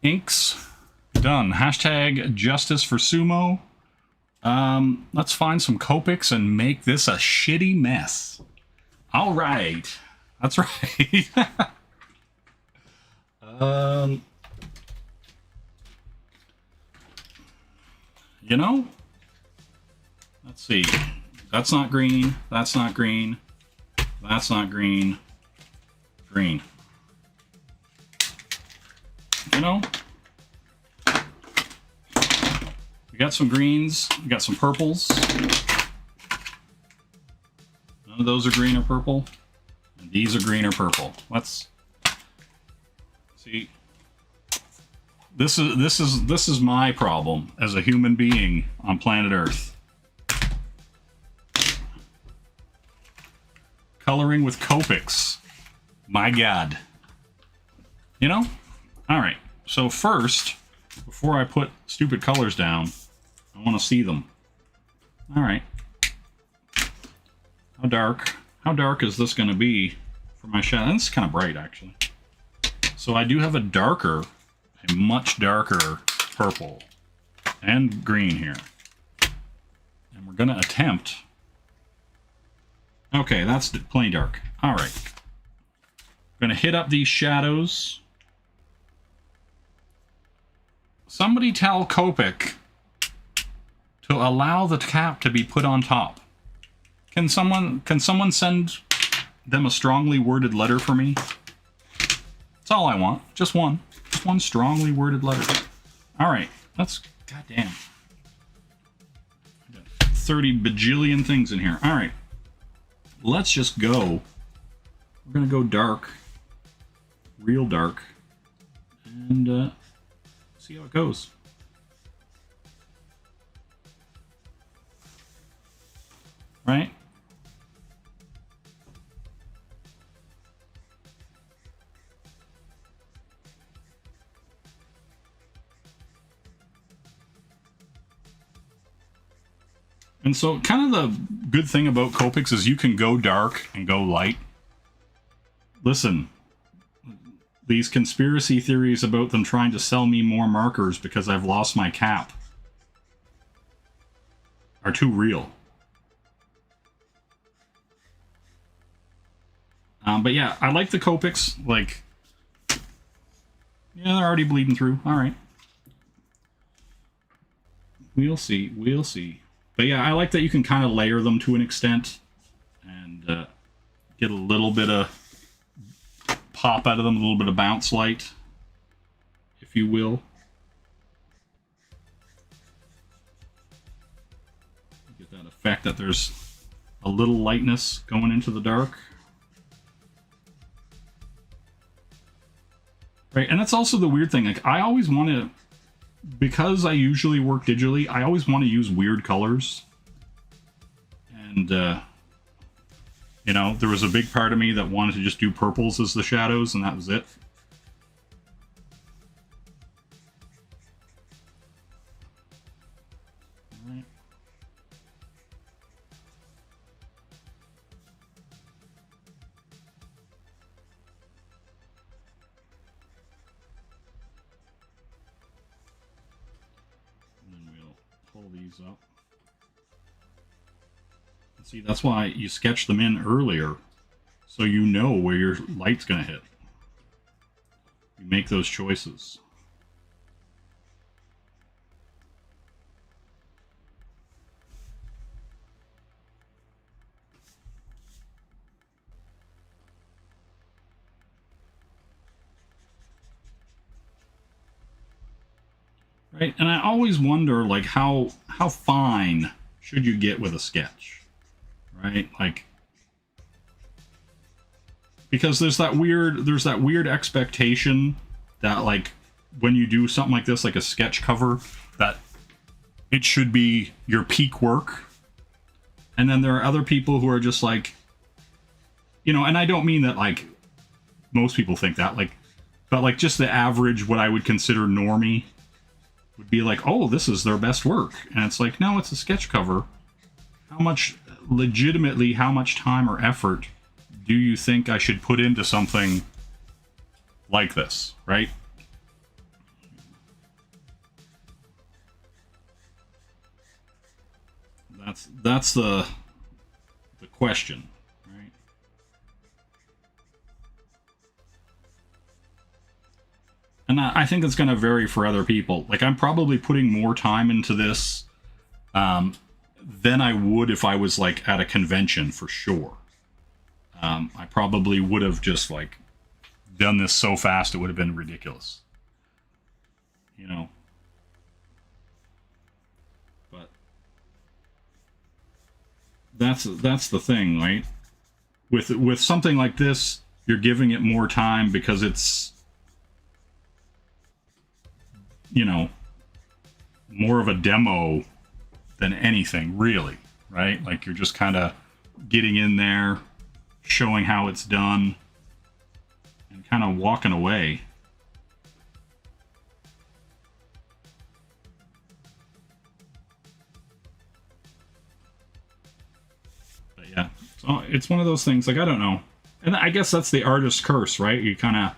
Inks done. Hashtag justice for Sumo. Let's find some Copics and make this a shitty mess. All right. That's right. You know, let's see. That's not green. That's not green. That's not green. Green. You know, we got some greens. We got some purples. None of those are green or purple. And these are green or purple. Let's see. This is my problem as a human being on planet Earth. Coloring with Copics. My God. You know? Alright. So first, before I put stupid colors down, I want to see them. Alright. How dark is this going to be for my shadow? This is kind of bright, actually. So I do have a much darker purple and green here. And we're going to attempt... Okay, that's plenty dark. All right. Going to hit up these shadows. Somebody tell Copic to allow the cap to be put on top. Can someone send them a strongly worded letter for me? That's all I want. Just one. Just one strongly worded letter. All right. Let's... Goddamn. I got 30 bajillion things in here. All right. Let's just go. We're going to go dark. Real dark. And see how it goes. Right? And so kind of the good thing about Copics is you can go dark and go light. Listen, these conspiracy theories about them trying to sell me more markers because I've lost my cap are too real. But yeah, I like the Copics. Like, yeah, they're already bleeding through. All right. We'll see. We'll see. But yeah, I like that you can kind of layer them to an extent and get a little bit of pop out of them, a little bit of bounce light, if you will. Get that effect that there's a little lightness going into the dark. Right, and that's also the weird thing. Like, I always want to, because I usually work digitally, I always want to use weird colors. And, you know, there was a big part of me that wanted to just do purples as the shadows, and that was it. All right. Pull these up. And see, that's why you sketch them in earlier, so you know where your light's going to hit. You make those choices. Right, and I always wonder, like, how fine should you get with a sketch, right? Like, because there's that weird expectation that, like, when you do something like this, like a sketch cover, that it should be your peak work, and then there are other people who are just like, you know, and I don't mean that like most people think that, like, but like just the average, what I would consider normie, would be like, oh, this is their best work. And it's like, no, it's a sketch cover. How much time or effort do you think I should put into something like this, right? That's the question, right? And I think it's going to vary for other people. Like, I'm probably putting more time into this than I would if I was, like, at a convention, for sure. I probably would have just, like, done this so fast it would have been ridiculous. You know? But that's the thing, right? With something like this, you're giving it more time because it's, you know, more of a demo than anything, really, right? Like, you're just kind of getting in there, showing how it's done, and kind of walking away. But yeah, so it's one of those things, like, I don't know. And I guess that's the artist's curse, right? You kind of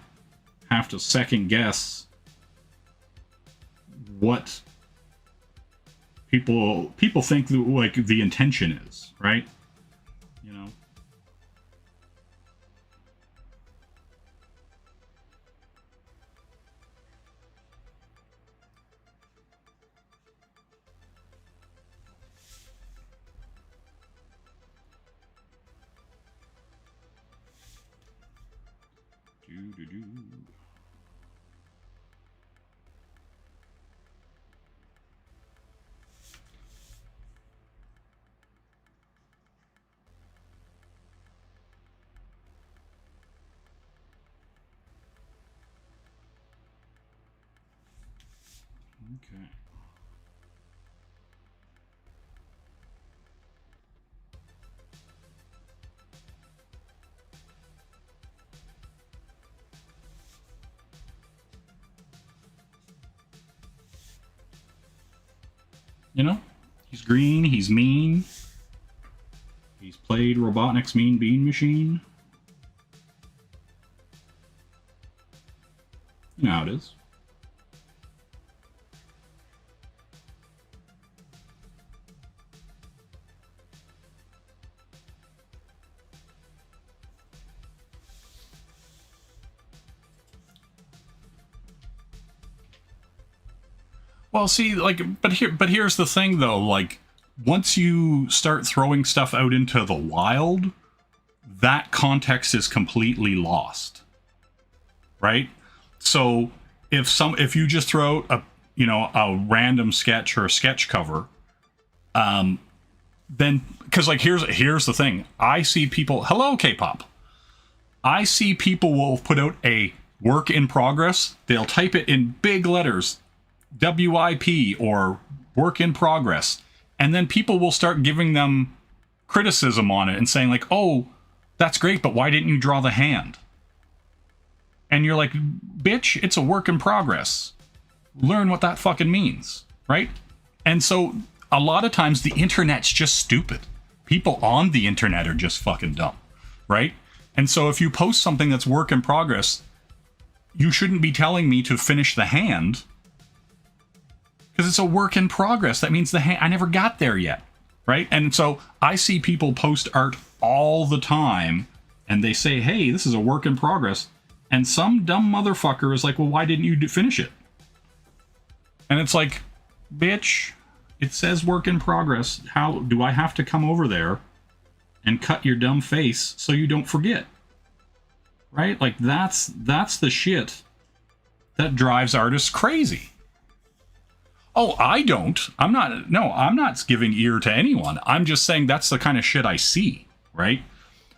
have to second guess what people think like the intention is, right? You know. Do. Okay. You know, He's green. He's mean. He's played Robotnik's Mean Bean Machine. You know how it is. Well, see, like, but here's the thing, though. Like, once you start throwing stuff out into the wild, that context is completely lost, right? So if you just throw a a random sketch or a sketch cover, then because like here's the thing, I see people. Hello, K-pop. I see people will put out a work in progress. They'll type it in big letters. WIP or work in progress, and then people will start giving them criticism on it and saying like, oh, that's great, but why didn't you draw the hand? And you're like, bitch, it's a work in progress. Learn what that fucking means, right? And so a lot of times the internet's just stupid. People on the internet are just fucking dumb, right? And so if you post something that's work in progress, you shouldn't be telling me to finish the hand, because it's a work in progress. That means I never got there yet, right? And so I see people post art all the time, and they say, hey, this is a work in progress. And some dumb motherfucker is like, well, why didn't you finish it? And it's like, bitch, it says work in progress. How do I have to come over there and cut your dumb face so you don't forget? Right? Like, that's the shit that drives artists crazy. Oh, I don't. I'm not giving ear to anyone. I'm just saying that's the kind of shit I see, right?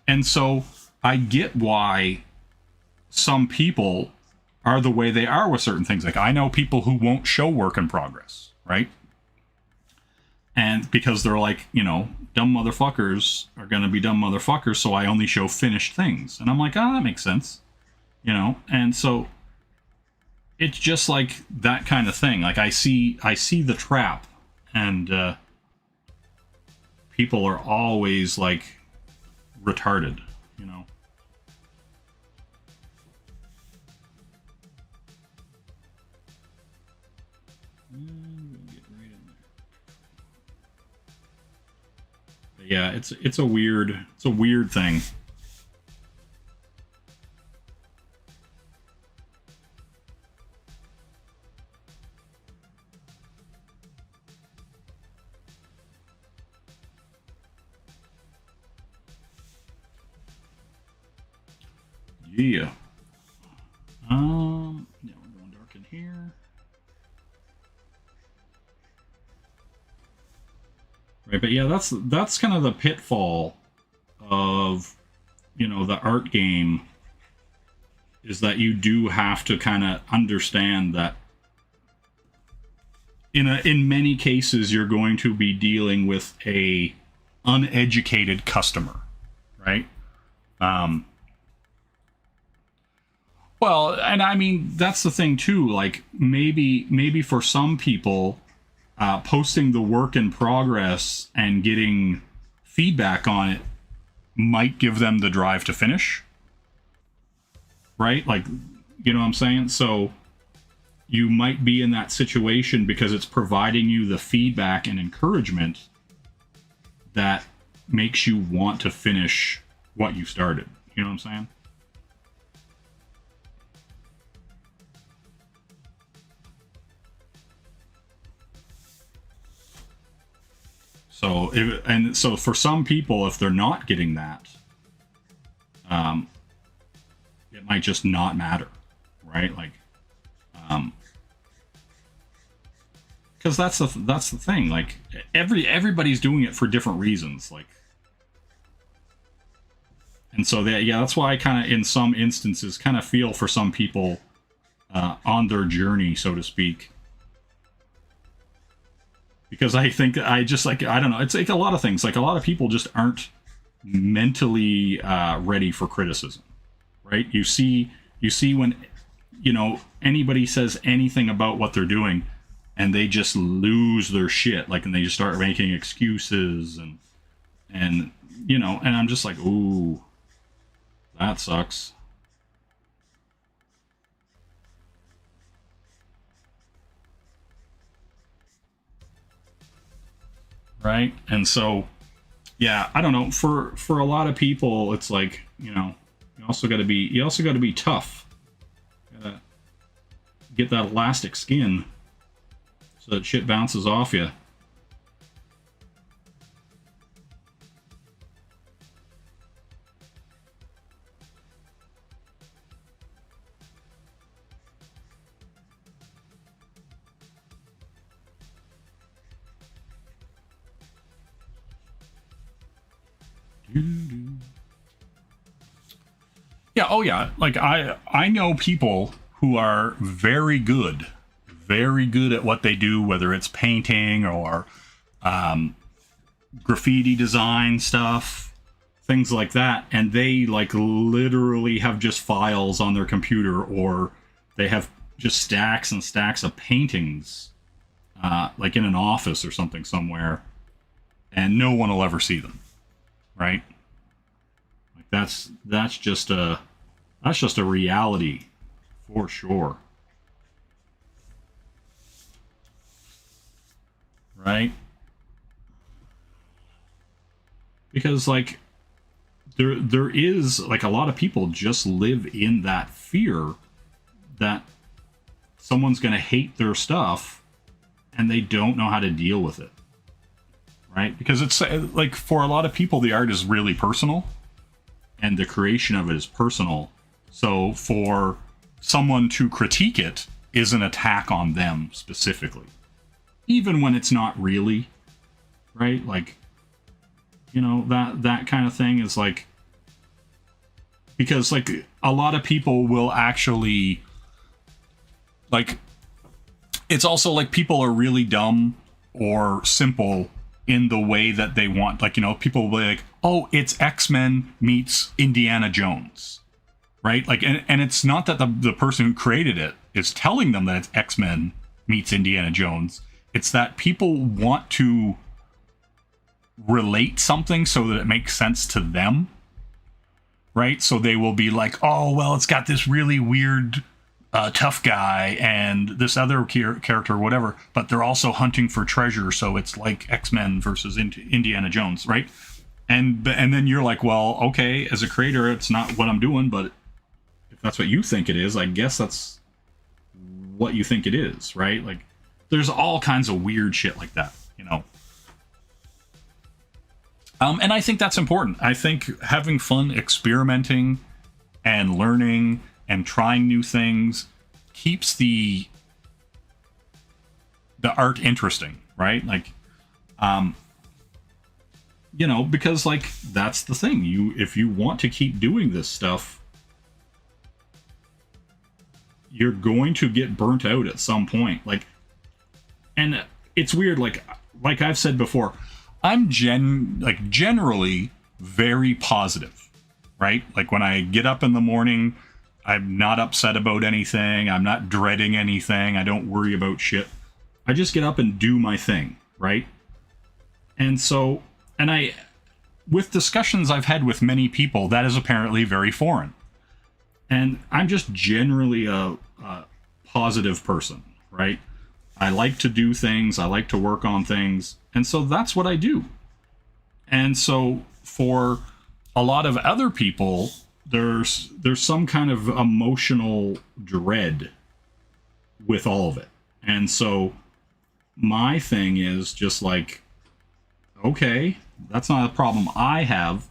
And so I get why some people are the way they are with certain things. Like, I know people who won't show work in progress, right? And because they're like, dumb motherfuckers are going to be dumb motherfuckers, so I only show finished things. And I'm like, that makes sense. And so it's just like that kind of thing. Like, I see the trap, and people are always like retarded, But yeah, it's a weird thing. Yeah. Yeah, we're going dark in here. Right, but yeah, that's kind of the pitfall of, the art game, is that you do have to kind of understand that in many cases you're going to be dealing with a uneducated customer, right? Well, and I mean, that's the thing too. Like, maybe for some people, posting the work in progress and getting feedback on it might give them the drive to finish. Right? Like, you know what I'm saying? So you might be in that situation because it's providing you the feedback and encouragement that makes you want to finish what you started. You know what I'm saying? So for some people, if they're not getting that, it might just not matter, right? Like, because that's the thing. Like, everybody's doing it for different reasons. Like, and so that's why I kind of, in some instances, kind of feel for some people on their journey, so to speak. Because I think I don't know, it's like a lot of things. Like, a lot of people just aren't mentally ready for criticism, right? You see when, anybody says anything about what they're doing, and they just lose their shit, like, and they just start making excuses, and you know, and I'm just like, ooh, that sucks. Right? And so, yeah, I don't know, for a lot of people, it's like, you know, you also got to be tough. Gotta get that elastic skin so that shit bounces off you. Yeah, oh yeah. Like I know people who are very good at what they do, whether it's painting or graffiti design stuff, things like that, and they like literally have just files on their computer, or they have just stacks and stacks of paintings like in an office or something somewhere, and no one will ever see them, right? Like that's just a reality for sure, right? Because like there is like a lot of people just live in that fear that someone's going to hate their stuff and they don't know how to deal with it, right? Because it's like, for a lot of people, the art is really personal and the creation of it is personal. So for someone to critique it is an attack on them specifically, even when it's not really, right? Like, you know, that kind of thing is like, because like a lot of people will actually, like, it's also like people are really dumb or simple in the way that they want. Like, you know, people will be like, oh, it's X-Men meets Indiana Jones, right? Like, and it's not that the person who created it is telling them that it's X-Men meets Indiana Jones. It's that people want to relate something so that it makes sense to them, right? So they will be like, oh, well, it's got this really weird tough guy and this other character or whatever, but they're also hunting for treasure, so it's like X-Men versus Indiana Jones, right? And then you're like, well, okay, as a creator, it's not what I'm doing, but if that's what you think it is, I guess that's what you think it is, right? Like, there's all kinds of weird shit like that, you know? And I think that's important. I think having fun experimenting and learning and trying new things keeps the art interesting, right? Like, you know, because like that's the thing. If you want to keep doing this stuff, you're going to get burnt out at some point. Like, and it's weird. Like I've said before, I'm generally very positive, right? Like when I get up in the morning, I'm not upset about anything. I'm not dreading anything. I don't worry about shit. I just get up and do my thing, right? And so, with discussions I've had with many people, that is apparently very foreign. And I'm just generally a positive person, right? I like to do things. I like to work on things. And so that's what I do. And so for a lot of other people, there's some kind of emotional dread with all of it. And so my thing is just like, okay, that's not a problem I have.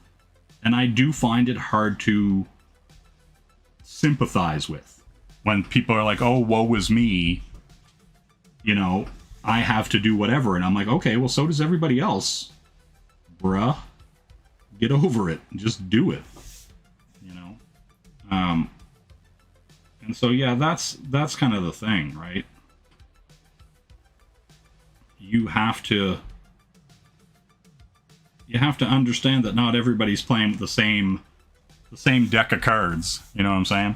And I do find it hard to sympathize with when people are like, oh, woe is me. You know, I have to do whatever. And I'm like, okay, well, so does everybody else. Bruh, get over it and just do it. You know? And so, yeah, that's kind of the thing, right? You have to understand that not everybody's playing with the same deck of cards. You know what I'm saying?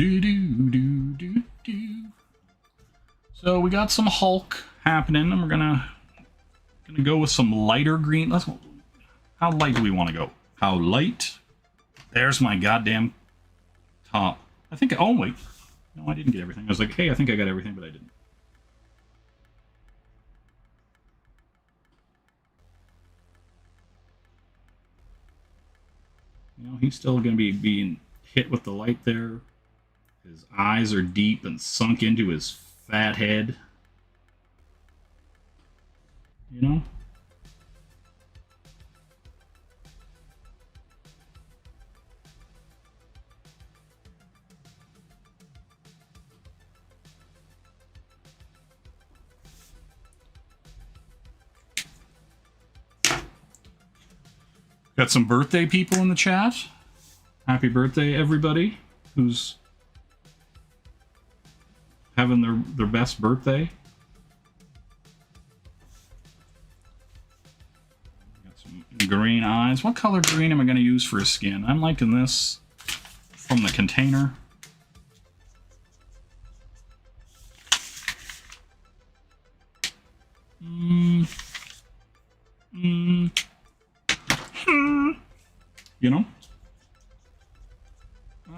Do do do do do. So we got some Hulk happening, and we're gonna go with some lighter green. How light do we want to go? How light? There's my goddamn top. I think. Oh wait, no, I didn't get everything. I was like, hey, I think I got everything, but I didn't. You know, he's still going to be being hit with the light there. His eyes are deep and sunk into his fat head. You know? Got some birthday people in the chat. Happy birthday, everybody who's having their best birthday. Got some green eyes. What color green am I going to use for his skin? I'm liking this from the container. You know?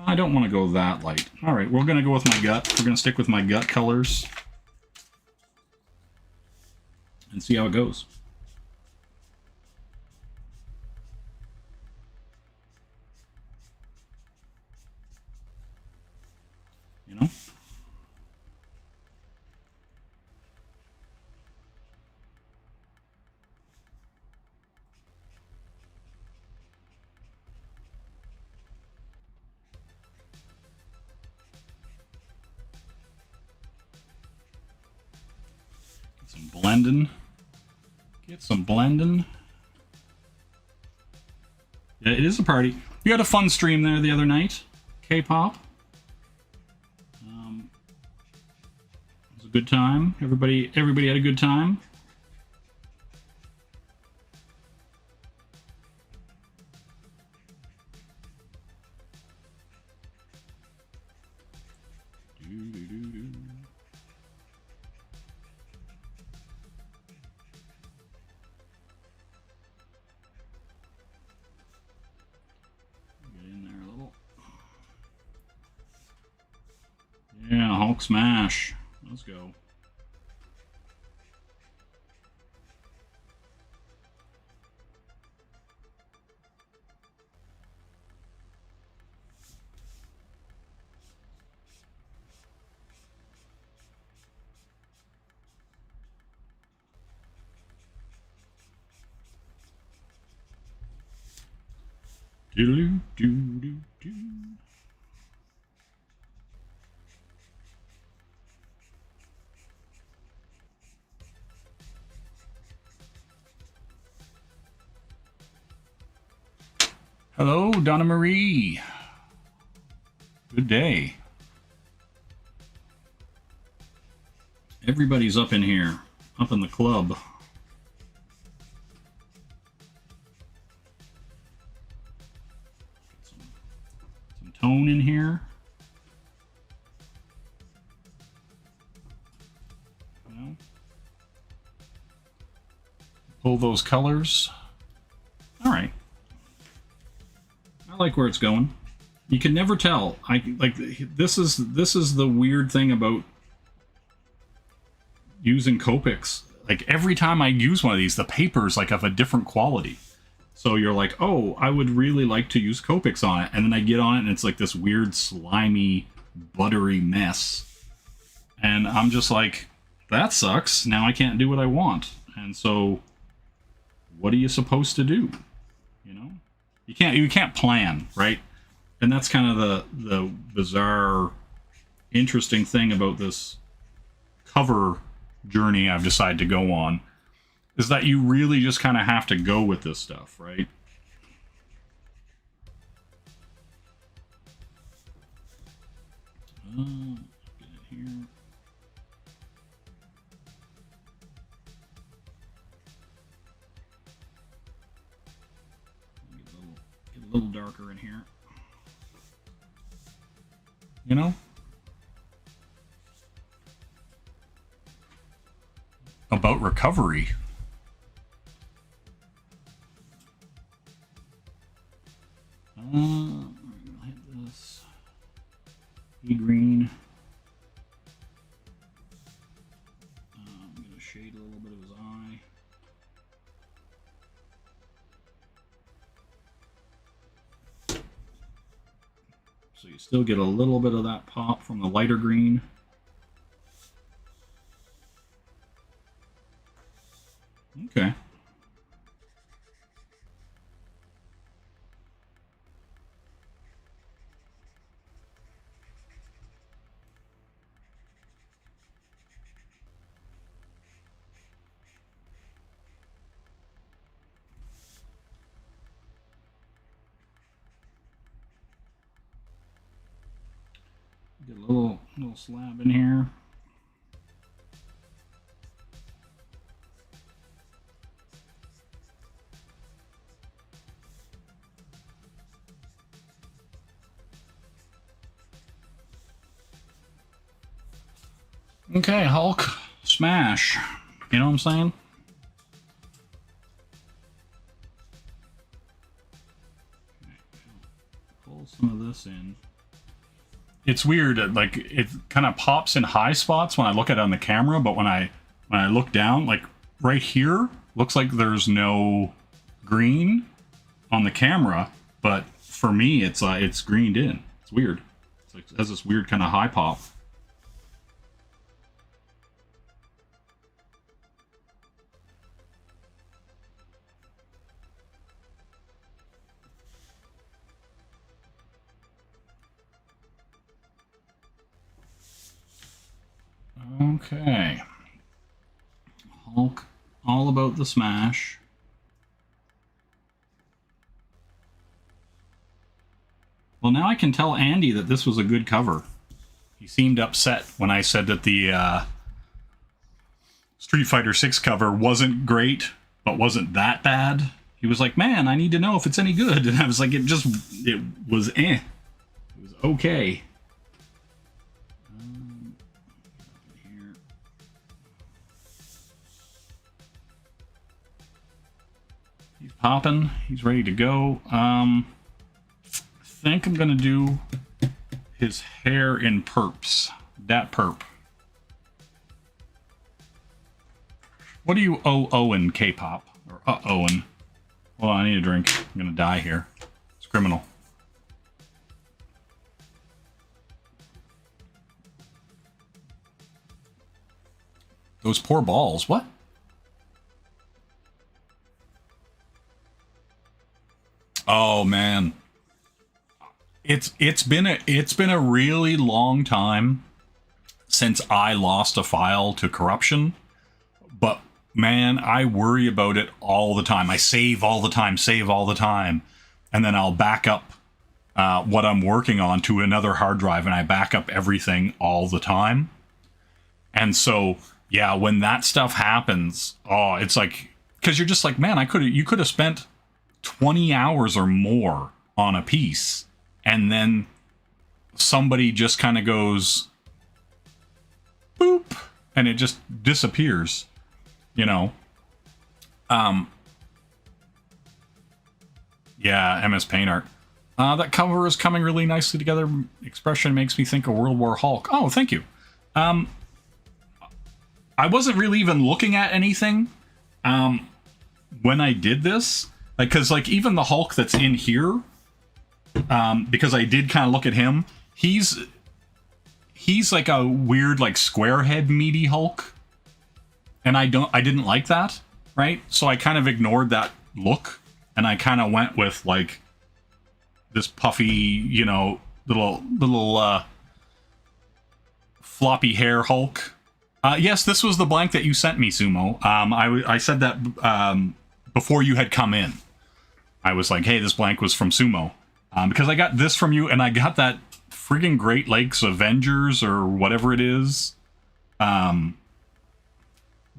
I don't want to go that light. Alright, we're going to go with my gut. We're going to stick with my gut colors. And see how it goes. You know? Blending. Get some blending. Yeah, it is a party. We had a fun stream there the other night. K-pop. It was a good time. Everybody had a good time. Yeah, Hulk smash. Let's go. Doodaloo, doo doo doo. Hello, Donna Marie. Good day. Everybody's up in here, up in the club. Some tone in here. You know? Pull those colors. All right. I like where it's going. You can never tell. This is the weird thing about using Copics. Like every time I use one of these, the paper's like of a different quality. So you're like, oh, I would really like to use Copics on it, and then I get on it and it's like this weird slimy, buttery mess. And I'm just like, that sucks. Now I can't do what I want. And so what are you supposed to do? You know? You can't plan, right? And that's kind of the bizarre, interesting thing about this cover journey I've decided to go on, is that you really just kind of have to go with this stuff, right? Get in here. Get a little darker in here. you know? About recovery. I'm gonna hit this. E-green. I'm gonna shade a little bit of his eye. So you still get a little bit of that pop from the lighter green. Okay. Get a little slab in here. Okay, Hulk smash. You know what I'm saying? Okay, pull some of this in. It's weird, like it kind of pops in high spots when I look at it on the camera, but when I look down, like right here, looks like there's no green on the camera, but for me, it's greened in. It's weird. It's like, it has this weird kind of high pop. Okay. Hulk, all about the smash. Well, now I can tell Andy that this was a good cover. He seemed upset when I said that the Street Fighter 6 cover wasn't great, but wasn't that bad. He was like, man, I need to know if it's any good. And I was like, it was eh. It was okay. He's popping. He's ready to go. I think I'm gonna do his hair in perps. Dat perp. What do you owe K-pop? Or Owen? Well, I need a drink. I'm gonna die here. It's criminal. Those poor balls. What? Oh man, it's been a really long time since I lost a file to corruption, but man, I worry about it all the time. I save all the time, and then I'll back up what I'm working on to another hard drive, and I back up everything all the time. And so yeah, when that stuff happens, oh, it's like, because you're just like, man, you could have spent 20 hours or more on a piece, and then somebody just kind of goes boop and it just disappears, you know. Yeah, MS Paint Art. That cover is coming really nicely together. Expression makes me think of World War Hulk. Oh, thank you. I wasn't really even looking at anything when I did this. Like, because, like, even the Hulk that's in here, because I did kind of look at him, he's like a weird, like, square head meaty Hulk. And I didn't like that, right? So I kind of ignored that look, and I kind of went with, like, this puffy, you know, little floppy hair Hulk. Yes, this was the blank that you sent me, Sumo. I said that before you had come in. I was like, hey, this blank was from Sumo. Because I got this from you, and I got that friggin' Great Lakes Avengers, or whatever it is, that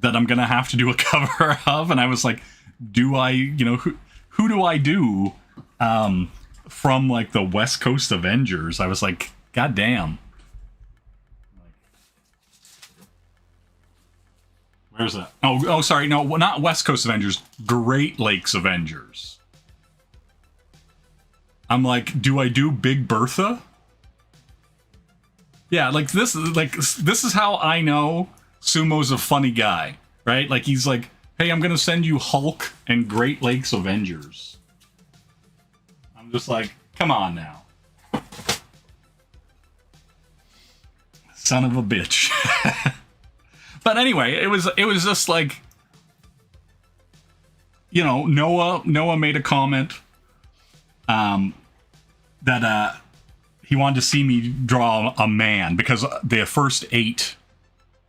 I'm gonna have to do a cover of, and I was like, do I, you know, who do I do from, like, the West Coast Avengers? I was like, goddamn. Where's that? Oh, sorry. No, not West Coast Avengers. Great Lakes Avengers. I'm like, do I do Big Bertha? Yeah, like this is how I know Sumo's a funny guy, right? Like he's like, hey, I'm gonna send you Hulk and Great Lakes Avengers. I'm just like, come on now. Son of a bitch. But anyway, it was just like, you know, Noah made a comment that he wanted to see me draw a man because the first 8.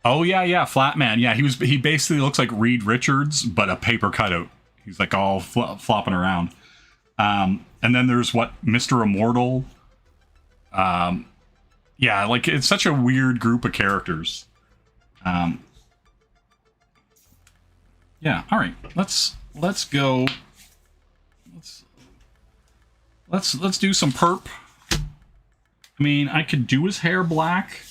Oh yeah, Flat Man. Yeah, he basically looks like Reed Richards but a paper cutout. He's like all flopping around. And then there's what, Mr. Immortal. Yeah, like it's such a weird group of characters. Yeah, all right. Let's go. Let's do some perp. I mean, I could do his hair black,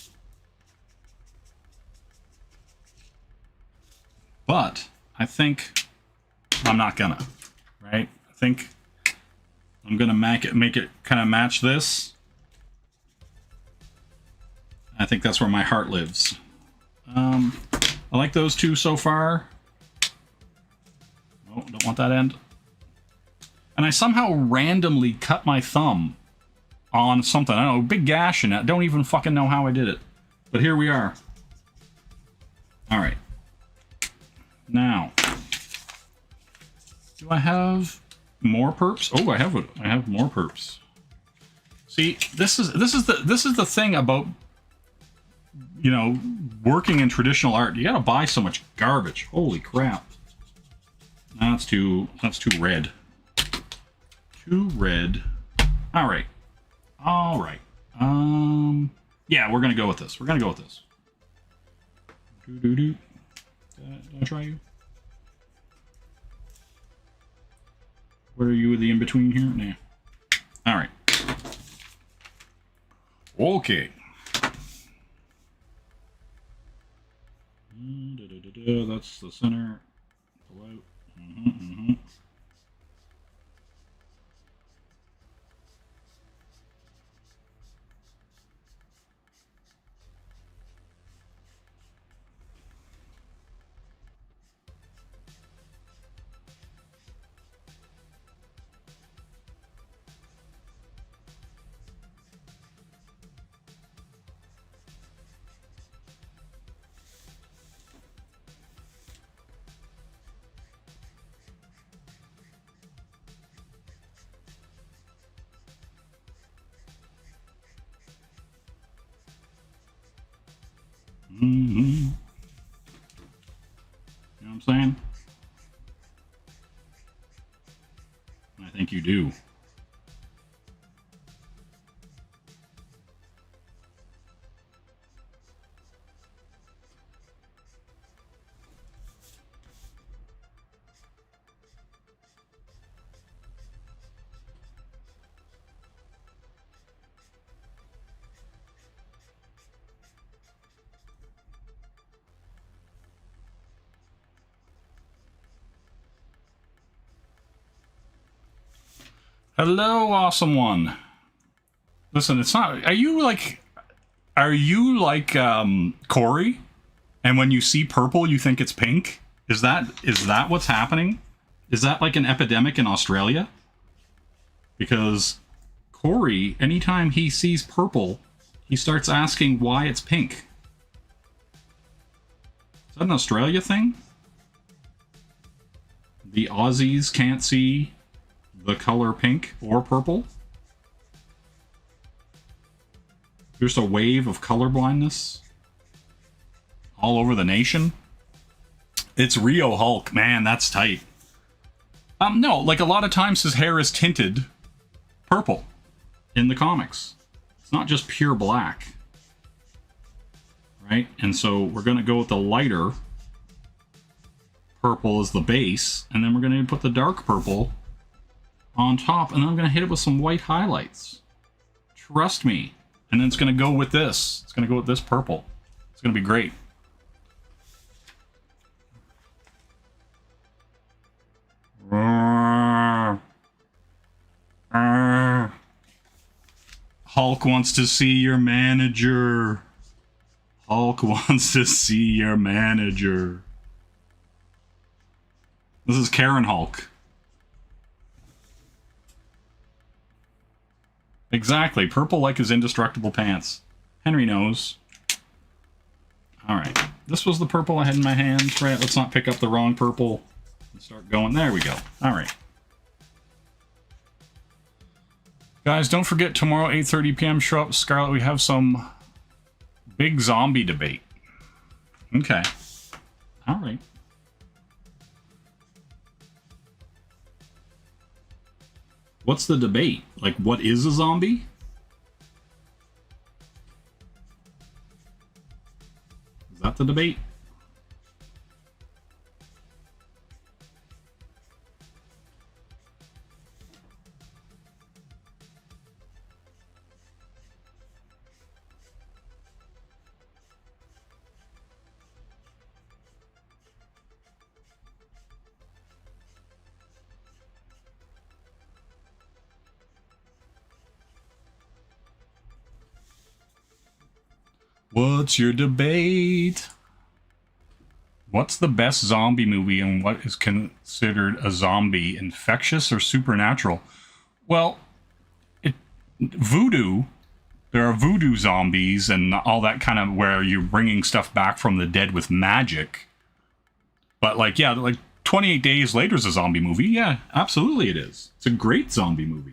but I think I'm not gonna. Right? I think I'm gonna make it kind of match this. I think that's where my heart lives. I like those two so far. Oh, don't want that end. And I somehow randomly cut my thumb on something. I don't know, big gash in it. Don't even fucking know how I did it. But here we are. Alright. Now. Do I have more perps? Oh, I have more perps. See, this is the thing about, you know, working in traditional art. You gotta buy so much garbage. Holy crap. That's too red. Too red. Alright. Alright. Yeah, we're gonna go with this. Did I try you? What are you with the in-between here? Nah. Alright. Okay. That's the center. Pull out. You know what I'm saying? I think you do. Hello, awesome one. Listen, it's not. Are you like Corey? And when you see purple, you think it's pink? Is that what's happening? Is that like an epidemic in Australia? Because Corey, anytime he sees purple, he starts asking why it's pink. Is that an Australia thing? The Aussies can't see the color pink or purple? There's a wave of color blindness all over the nation. It's Rio Hulk, man, that's tight. No, like a lot of times his hair is tinted purple in the comics. It's not just pure black. Right? And so we're gonna go with the lighter purple as the base, and then we're gonna put the dark purple on top, and then I'm gonna hit it with some white highlights. Trust me, And then it's going to go with this. It's going to go with this purple. It's going to be great. Hulk wants to see your manager. Hulk wants to see your manager. This is Karen Hulk. Exactly. Purple like his indestructible pants. Henry knows. Alright. This was the purple I had in my hand. Right, let's not pick up the wrong purple and start going. There we go. Alright. Guys, don't forget tomorrow, 8:30 p.m. Show up, Scarlet. We have some big zombie debate. Okay. Alright. What's the debate? Like, what is a zombie? Is that the debate? What's your debate? What's the best zombie movie and what is considered a zombie? Infectious or supernatural? Well, voodoo, there are voodoo zombies and all that kind of where you're bringing stuff back from the dead with magic. But like, yeah, like 28 Days Later is a zombie movie. Yeah, absolutely it is. It's a great zombie movie.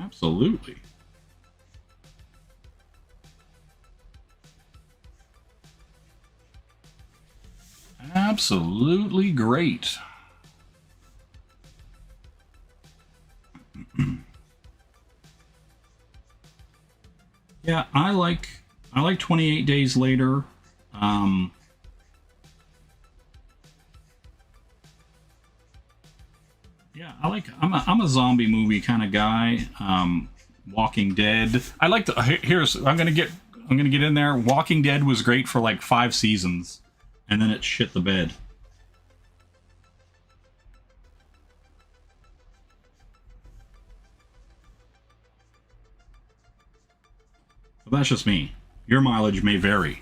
Absolutely. Absolutely great. Yeah, I like 28 Days Later. Yeah, I'm a zombie movie kind of guy. Walking Dead. I like the I'm gonna get in there. Walking Dead was great for like 5 seasons, and then it shit the bed. But that's just me. Your mileage may vary.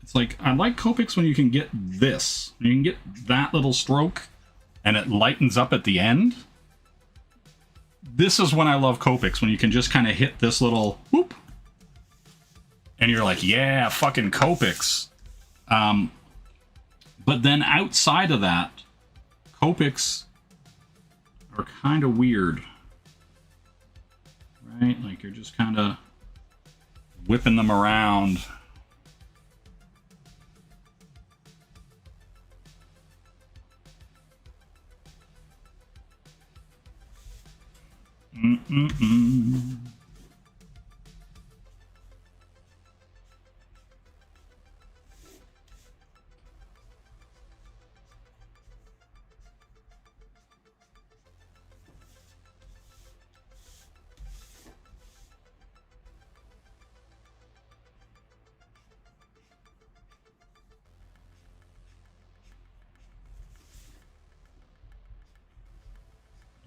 It's like, I like Copics when you can get this. You can get that little stroke, and it lightens up at the end. This is when I love Copics, when you can just kind of hit this little whoop, and you're like, yeah, fucking Copics. But then outside of that, Copics are kind of weird. Right? Like, you're just kind of whipping them around. Mm-mm-mm.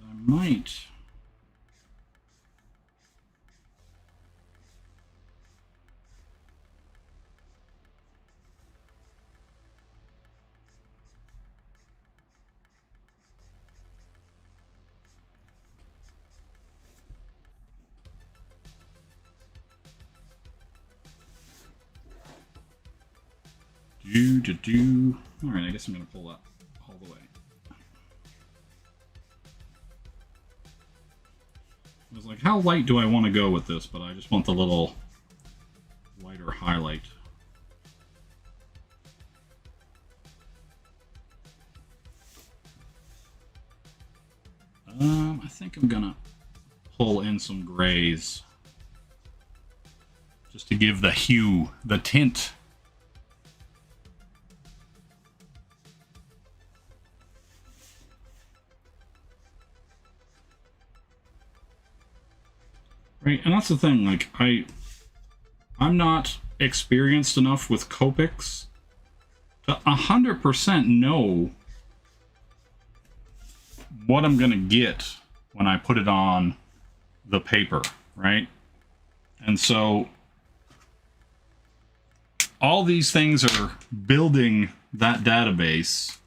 I might. Alright, I guess I'm going to pull that all the way. I was like, how light do I want to go with this? But I just want the little lighter highlight. think I'm gonna pull in some grays just to give the hue, the tint. Right, and that's the thing, like, I'm not experienced enough with Copics to 100% know what I'm gonna get when I put it on the paper, right? And so all these things are building that database.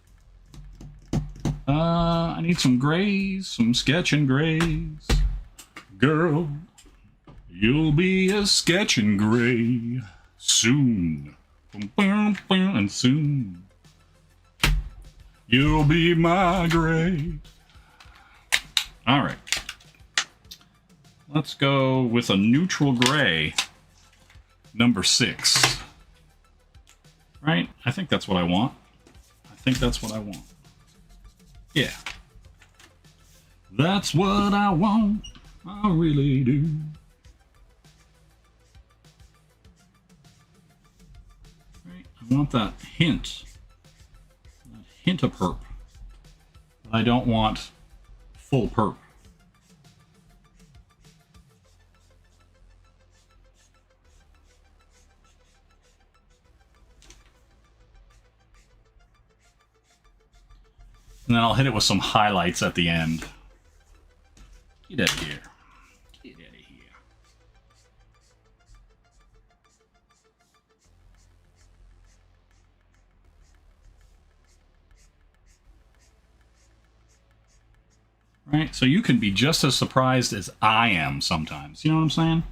I need some grays, some sketching grays. Girl, you'll be a sketching gray soon. And soon you'll be my gray. All right. Let's go with a neutral gray, number 6. Right? I think that's what I want. I think that's what I want. Yeah. That's what I want. I really do. Right? I want that hint of perp. But I don't want full perp. And then I'll hit it with some highlights at the end. Get out of here. Get out of here. Right? So you can be just as surprised as I am sometimes. You know what I'm saying?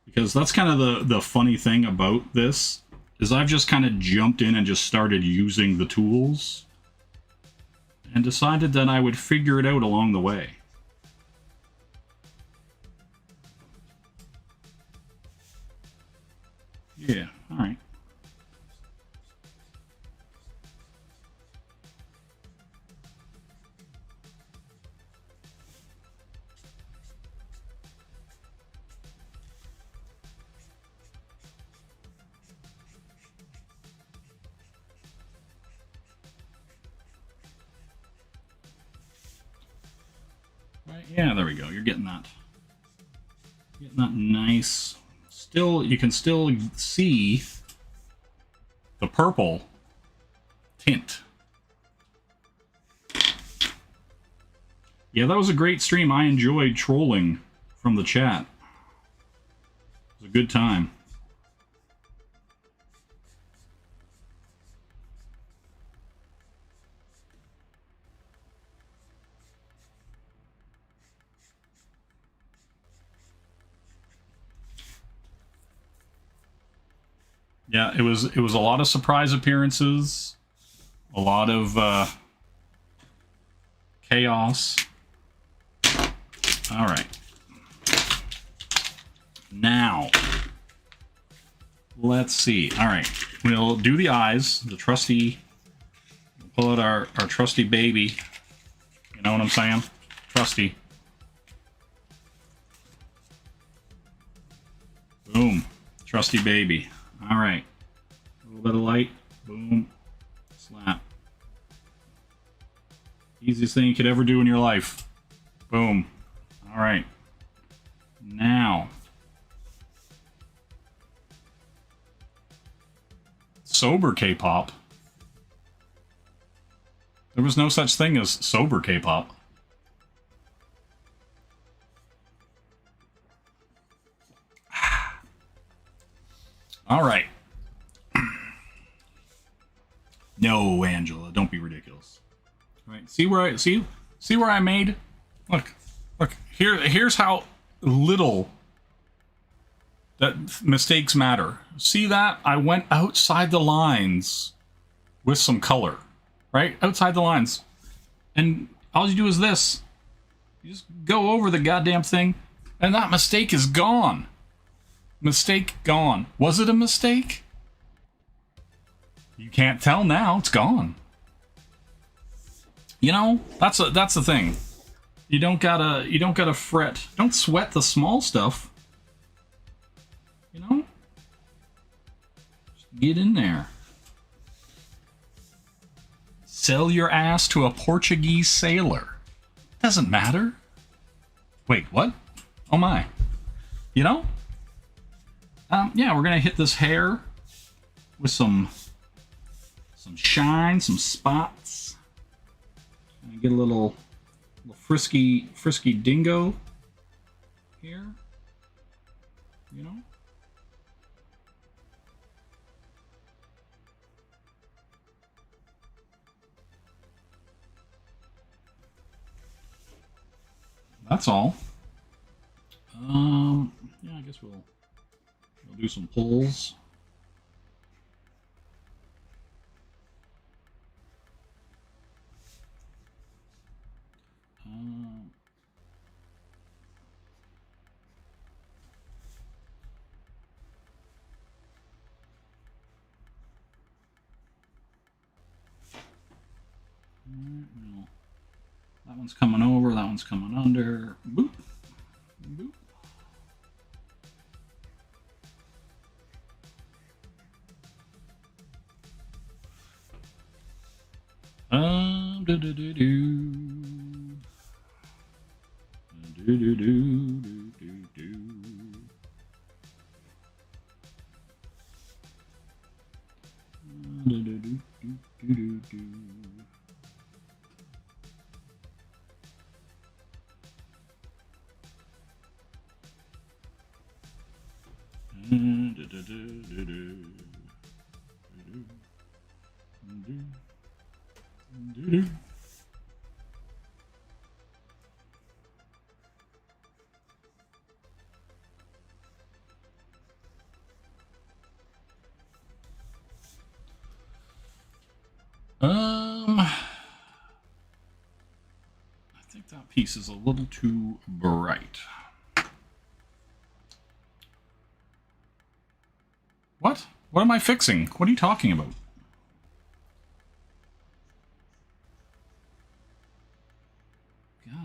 Because that's kind of the funny thing about this, is I've just kind of jumped in and just started using the tools and decided that I would figure it out along the way. Yeah, all right. Yeah, there we go. You're getting that. Getting that nice. Still, you can still see the purple tint. Yeah, that was a great stream. I enjoyed trolling from the chat. It was a good time. Yeah, it was a lot of surprise appearances, a lot of chaos. All right. Now, let's see. All right, we'll do the eyes, the trusty, pull out our trusty baby. You know what I'm saying? Trusty. Boom. Trusty baby. All right. A little bit of light. Boom. Slap. Easiest thing you could ever do in your life. Boom. All right. Now. Sober K-pop. There was no such thing as sober K-pop. All right. No, Angela, don't be ridiculous. All right, see where I made? Look. Here's how little that mistakes matter. See that? I went outside the lines with some color, right? Outside the lines. And all you do is this. You just go over the goddamn thing, and that mistake is gone. Mistake gone. Was it a mistake? You can't tell now. It's gone. You know, that's the thing. You don't gotta fret. Don't sweat the small stuff. You know? Just get in there. Sell your ass to a Portuguese sailor. Doesn't matter. Wait, what? Oh my. You know? Yeah, we're gonna hit this hair with some shine, some spots. And get a little frisky dingo here. You know? That's all. Yeah, I guess we'll do some pulls. No. That one's coming over, that one's coming under. Boop. Boop. Do do do do. Do do do do do do. Do do do do do do do. I think that piece is a little too bright. What? What am I fixing? What are you talking about?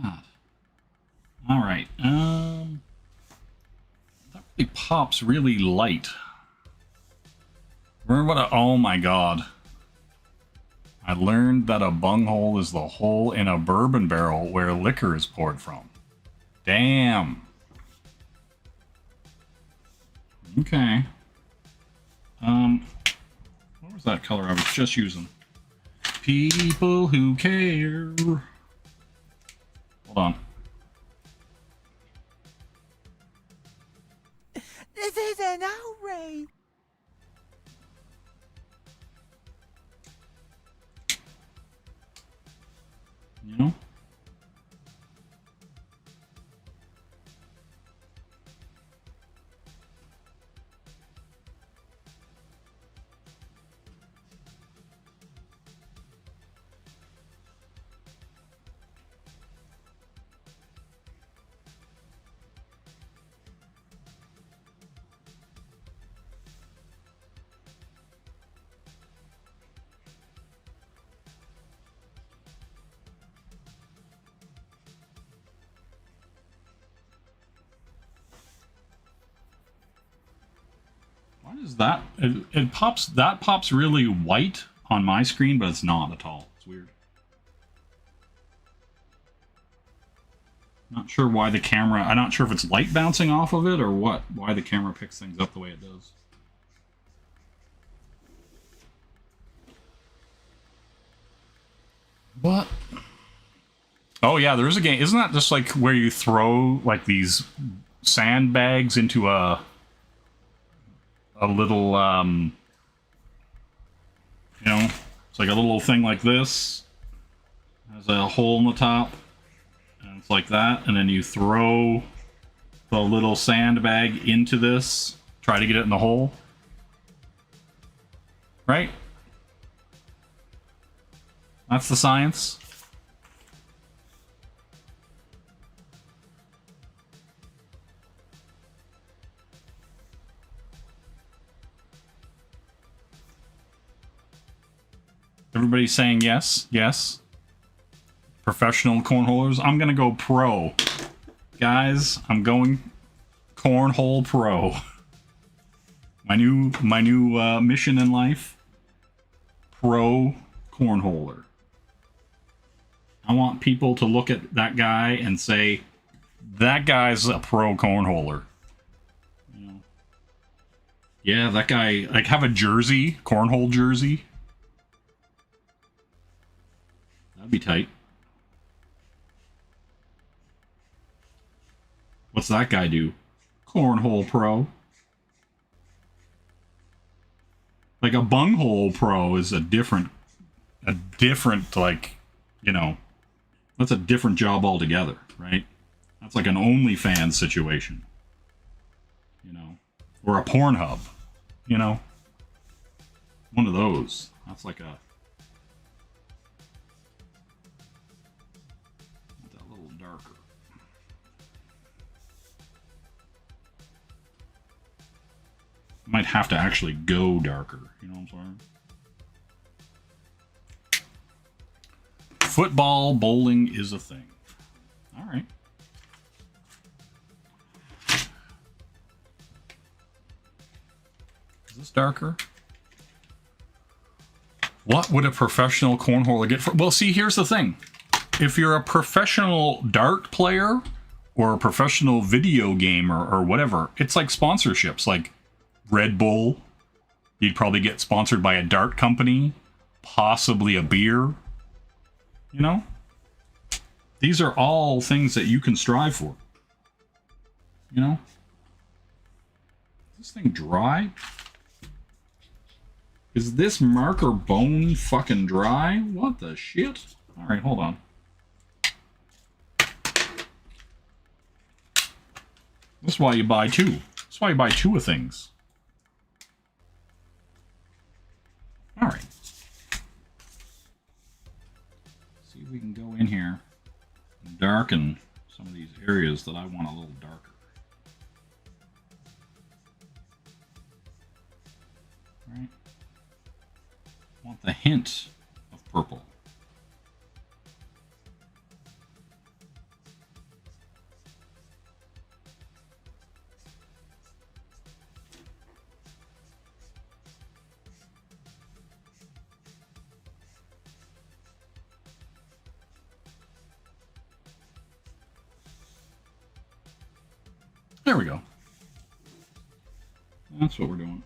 God. All right. That really pops really light. Remember what? Oh my God. I learned that a bunghole is the hole in a bourbon barrel where liquor is poured from. Damn. Okay. What was that color I was just using? People who care. Hold on. This is an outrage. You know? Why does that... It pops... That pops really white on my screen, but it's not at all. It's weird. Not sure why the camera... I'm not sure if it's light bouncing off of it or what. Why the camera picks things up the way it does. What? Oh yeah, there is a game. Isn't that just like where you throw like these sandbags into a little you know, it's like a little thing like this. Has a hole in the top. And it's like that, and then you throw the little sandbag into this, try to get it in the hole. Right? That's the science. Everybody's saying yes, yes. Professional cornholers. I'm gonna go pro. Guys, I'm going cornhole pro. My new mission in life. Pro cornholer. I want people to look at that guy and say, that guy's a pro cornholer. You know? Yeah, that guy, like, have a jersey, cornhole jersey. That'd be tight. What's that guy do? Cornhole pro. Like a bunghole pro is a different, like, you know, that's a different job altogether, right? That's like an OnlyFans situation, you know, or a Pornhub, you know, one of those. That's like a, that's a little darker. Might have to actually go darker, you know what I'm saying? Football bowling is a thing. All right. Is this darker? What would a professional cornholer get for? Well, see, here's the thing. If you're a professional dart player or a professional video gamer or whatever, it's like sponsorships, like Red Bull. You'd probably get sponsored by a dart company, possibly a beer. You know? These are all things that you can strive for. You know? Is this thing dry? Is this marker bone fucking dry? What the shit? Alright, hold on. That's why you buy two. That's why you buy two of things. Alright. See if we can go in here and darken some of these areas that I want a little darker. Right? Want the hint of purple. There we go. That's what we're doing.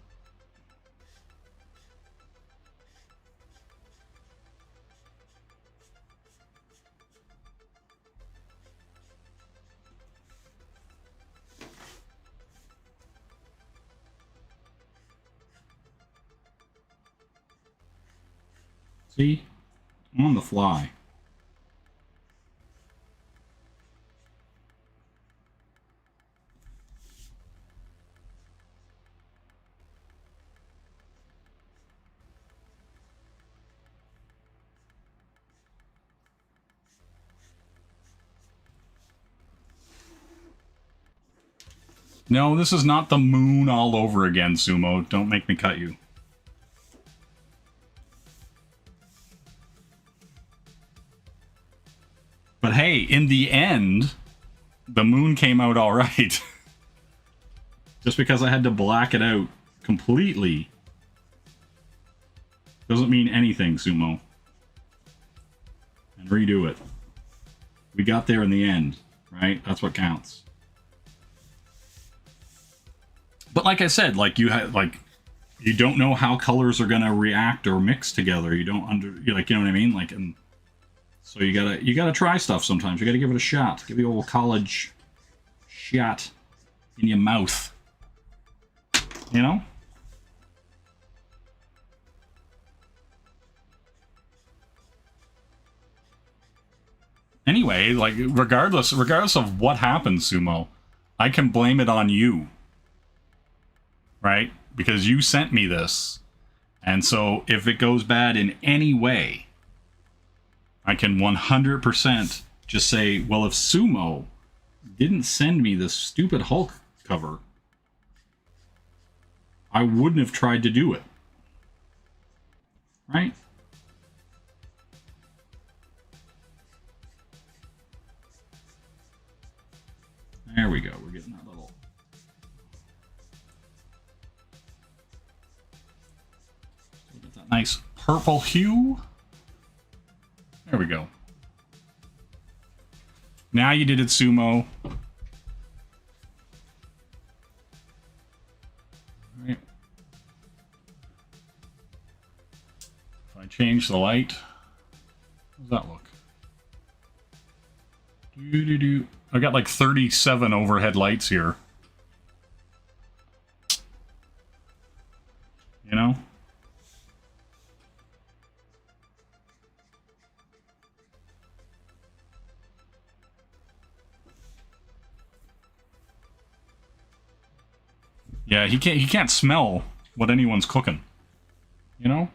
See? I'm on the fly. No, this is not the moon all over again, Sumo. Don't make me cut you. But hey, in the end, the moon came out all right. Just because I had to black it out completely doesn't mean anything, Sumo. And redo it. We got there in the end, right? That's what counts. But like I said, like you don't know how colors are gonna react or mix together. You don't you know what I mean? Like, and so you gotta try stuff sometimes. You gotta give it a shot. Give the old college shot in your mouth. You know? Anyway, like regardless of what happens, Sumo, I can blame it on you. Right? Because you sent me this. And so if it goes bad in any way, I can 100% just say, well, if Sumo didn't send me this stupid Hulk cover, I wouldn't have tried to do it. Right? getting that little. Still get that nice purple hue. There we go. Now you did it, Sumo. Right. If I change the light, how does that look? Doo-doo-doo. I got like 37 overhead lights here. You know? Yeah, he can't smell what anyone's cooking. You know?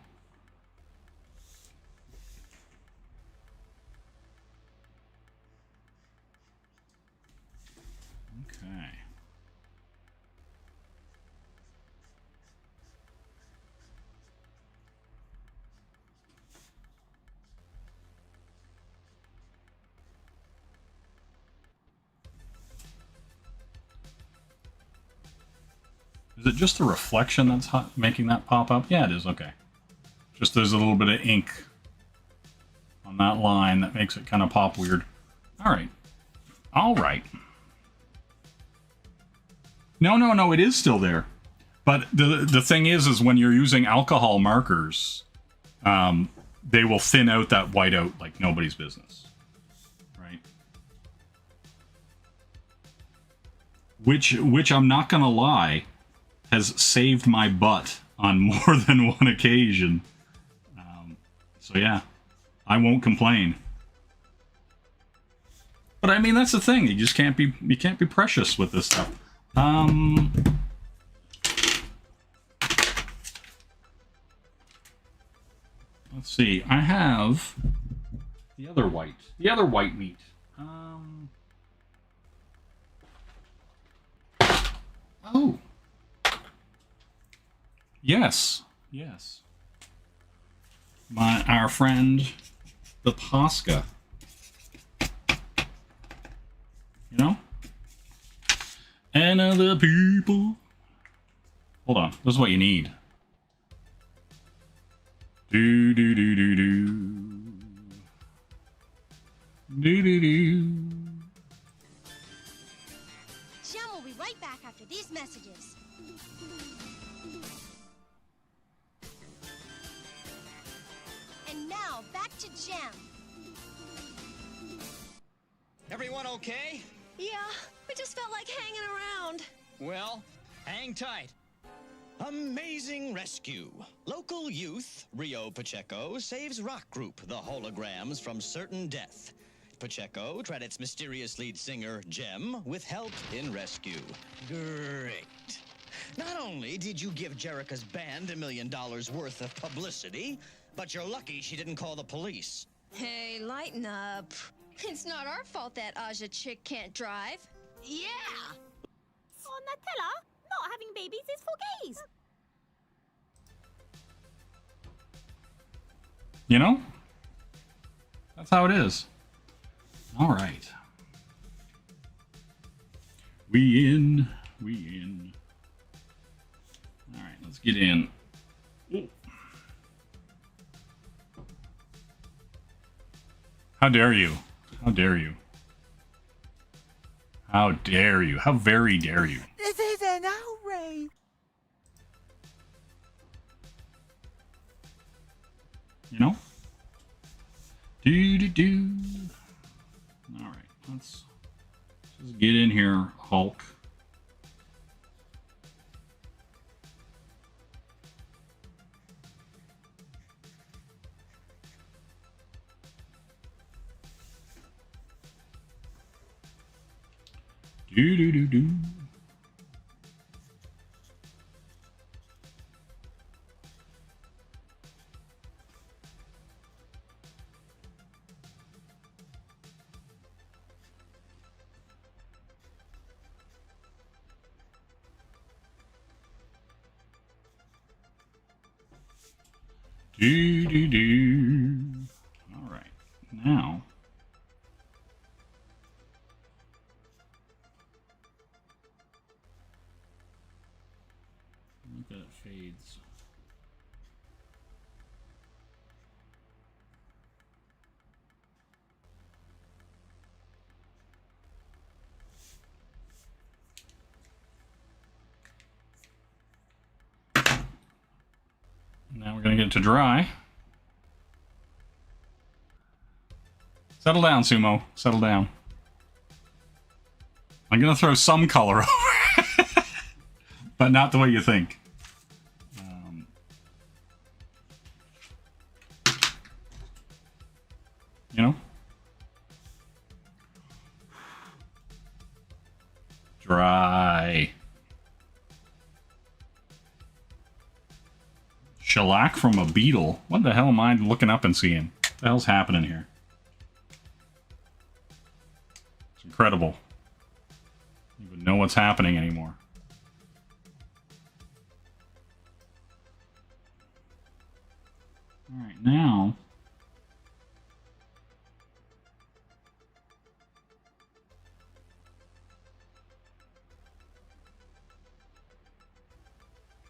Okay. Is it just the reflection that's making that pop up? Yeah, it is. Okay. Just there's a little bit of ink on that line that makes it kind of pop weird. All right. All right. No, it is still there. But the thing is when you're using alcohol markers, they will thin out that whiteout like nobody's business. Right? Which I'm not gonna lie, has saved my butt on more than one occasion. So yeah, I won't complain. But I mean, that's the thing. You can't be precious with this stuff. Let's see. I have the other white meat. Oh. Yes. Our friend, the Posca. You know? And other people. Hold on. This is what you need. Do. Jem will be right back after these messages. And now, back to Jem. Everyone okay? Yeah, we just felt like hanging around. Well, hang tight. Amazing rescue. Local youth, Rio Pacheco, saves rock group, the Holograms, from certain death. Pacheco tried its mysterious lead singer, Jem, with help in rescue. Great. Not only did you give Jerica's band $1 million worth of publicity, but you're lucky she didn't call the police. Hey, lighten up. It's not our fault that Aja chick can't drive. Yeah! Oh, Nutella, not having babies is for gays. You know? That's how it is. All right. We in. All right, let's get in. How dare you? How dare you? How dare you? How very dare you? This is an outrage. You know? Do. All right, let's just get in here, Hulk. Do. All right, now clothes. Now we're going to get it to dry. Settle down, Sumo. Settle down. I'm going to throw some color over it, but not the way you think. You know? Dry. Shellac from a beetle? What the hell am I looking up and seeing? What the hell's happening here? It's incredible. I don't even know what's happening anymore. Alright, now...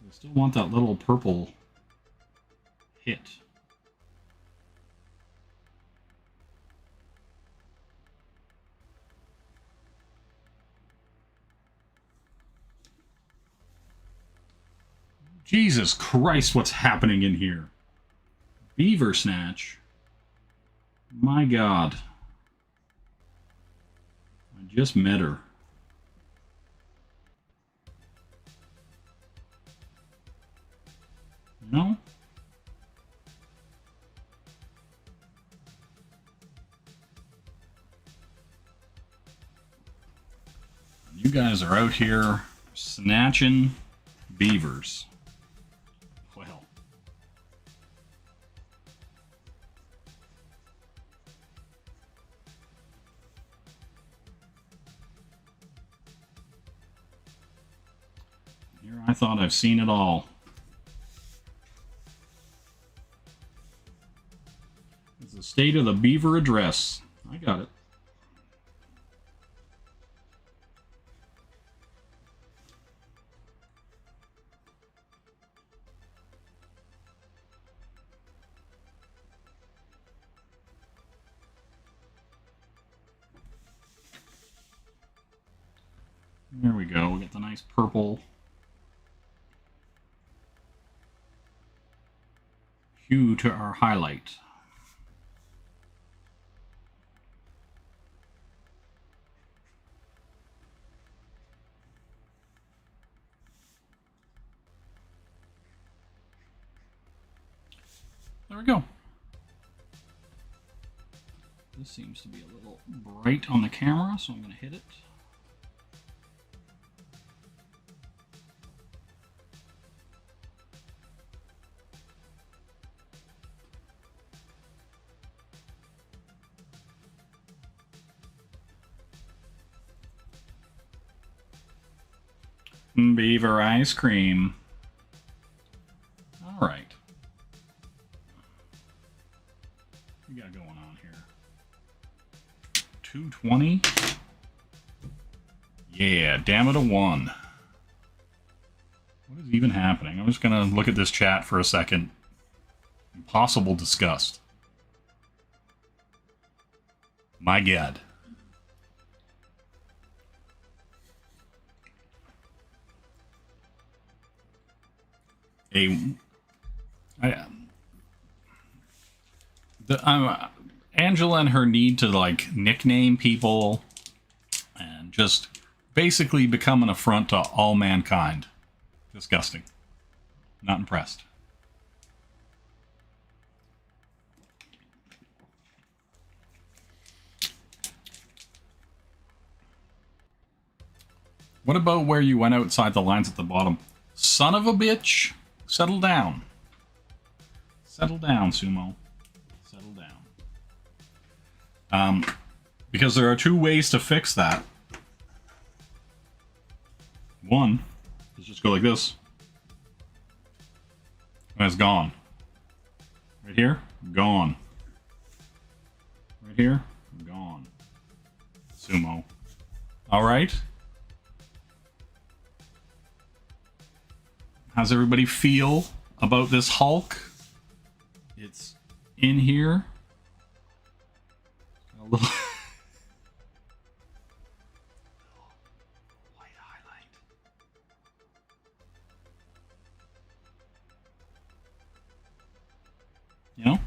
I still want that little purple hit. Jesus Christ, what's happening in here? Beaver Snatch. My God. I just met her. You know? You guys are out here snatching beavers. Well. Here I thought I've seen it all. It's the State of the Beaver Address. I got it. There we go. We got the nice purple hue to our highlight. There we go. This seems to be a little bright on the camera, so I'm going to hit it. Beaver ice cream. All right. What we got going on here? 220. Yeah, damn it, a 1. What is even happening? I'm just gonna look at this chat for a second. Impossible disgust. My God. Angela and her need to like nickname people and just basically become an affront to all mankind. Disgusting. Not impressed. What about where you went outside the lines at the bottom? Son of a bitch! Settle down. Settle down, Sumo. Settle down. Because there are 2 ways to fix that. One is just go like this. And it's gone. Right here, gone. Right here, gone. Sumo. Alright? How's everybody feel about this Hulk? It's in here. A little white highlight. You know?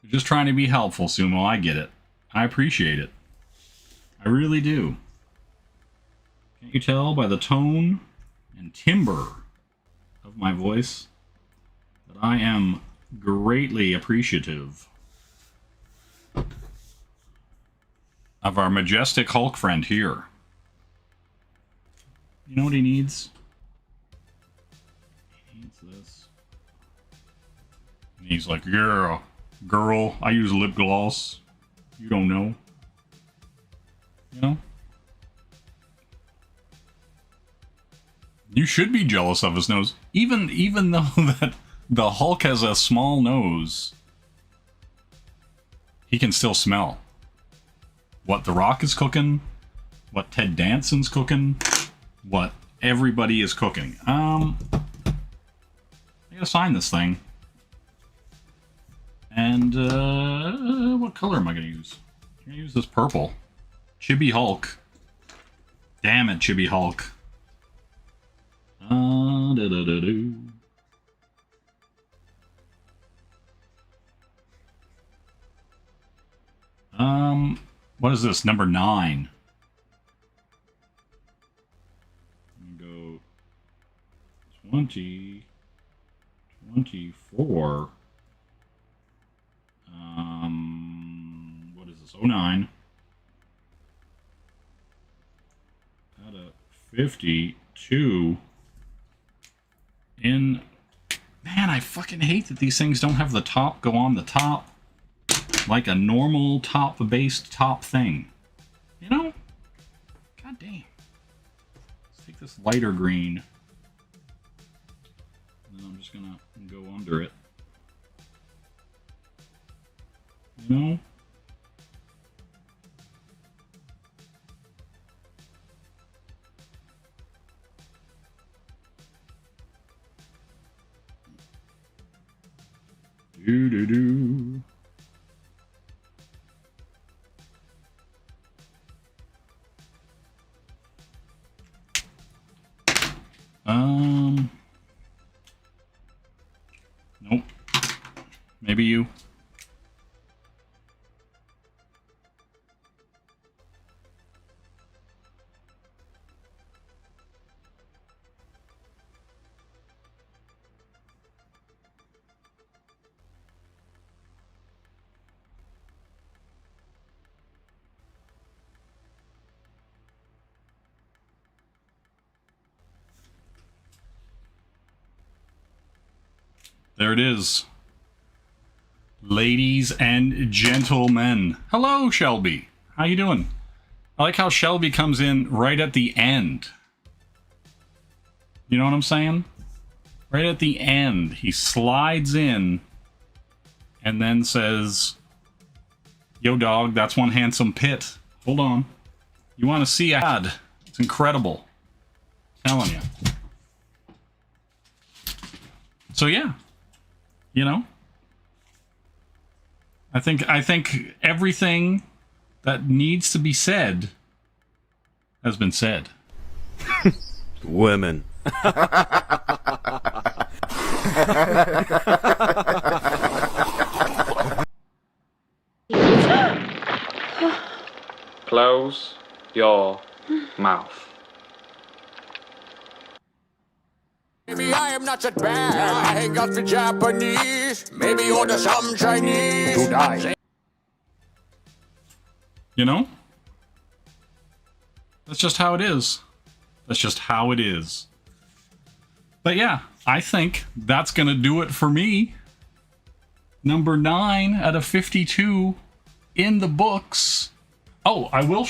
You're just trying to be helpful, Sumo. I get it. I appreciate it. I really do. Can't you tell by the tone and timbre of my voice that I am greatly appreciative of our majestic Hulk friend here? You know what he needs? He needs this. And he's like, yeah, girl, I use lip gloss. You don't know. You know? You should be jealous of his nose. Even though that the Hulk has a small nose, he can still smell what The Rock is cooking, what Ted Danson's cooking, what everybody is cooking. I gotta sign this thing. And what color am I gonna use? I'm gonna use this purple. Chibi Hulk. Damn it, Chibi Hulk. What is this? Number 9. Go 20, 24. What is this? 09. Out of 52. In, man, I fucking hate that these things don't have the top go on the top like a normal top-based top thing. You know? God damn. Let's take this lighter green. And then I'm just gonna go under it. You know? Do-do-do. Nope. Maybe you. There it is. Ladies and gentlemen. Hello, Shelby. How you doing? I like how Shelby comes in right at the end. You know what I'm saying? Right at the end. He slides in and then says, yo, dog, that's one handsome pit. Hold on. You want to see a ad? It's incredible. I'm telling you. So, yeah. You know, I think everything that needs to be said has been said. Women. Close your mouth. Maybe I am not that bad. I ain't got the Japanese. Maybe order some Chinese. To die. You know? That's just how it is. That's just how it is. But yeah, I think that's gonna do it for me. Number 9 out of 52 in the books. Oh, I will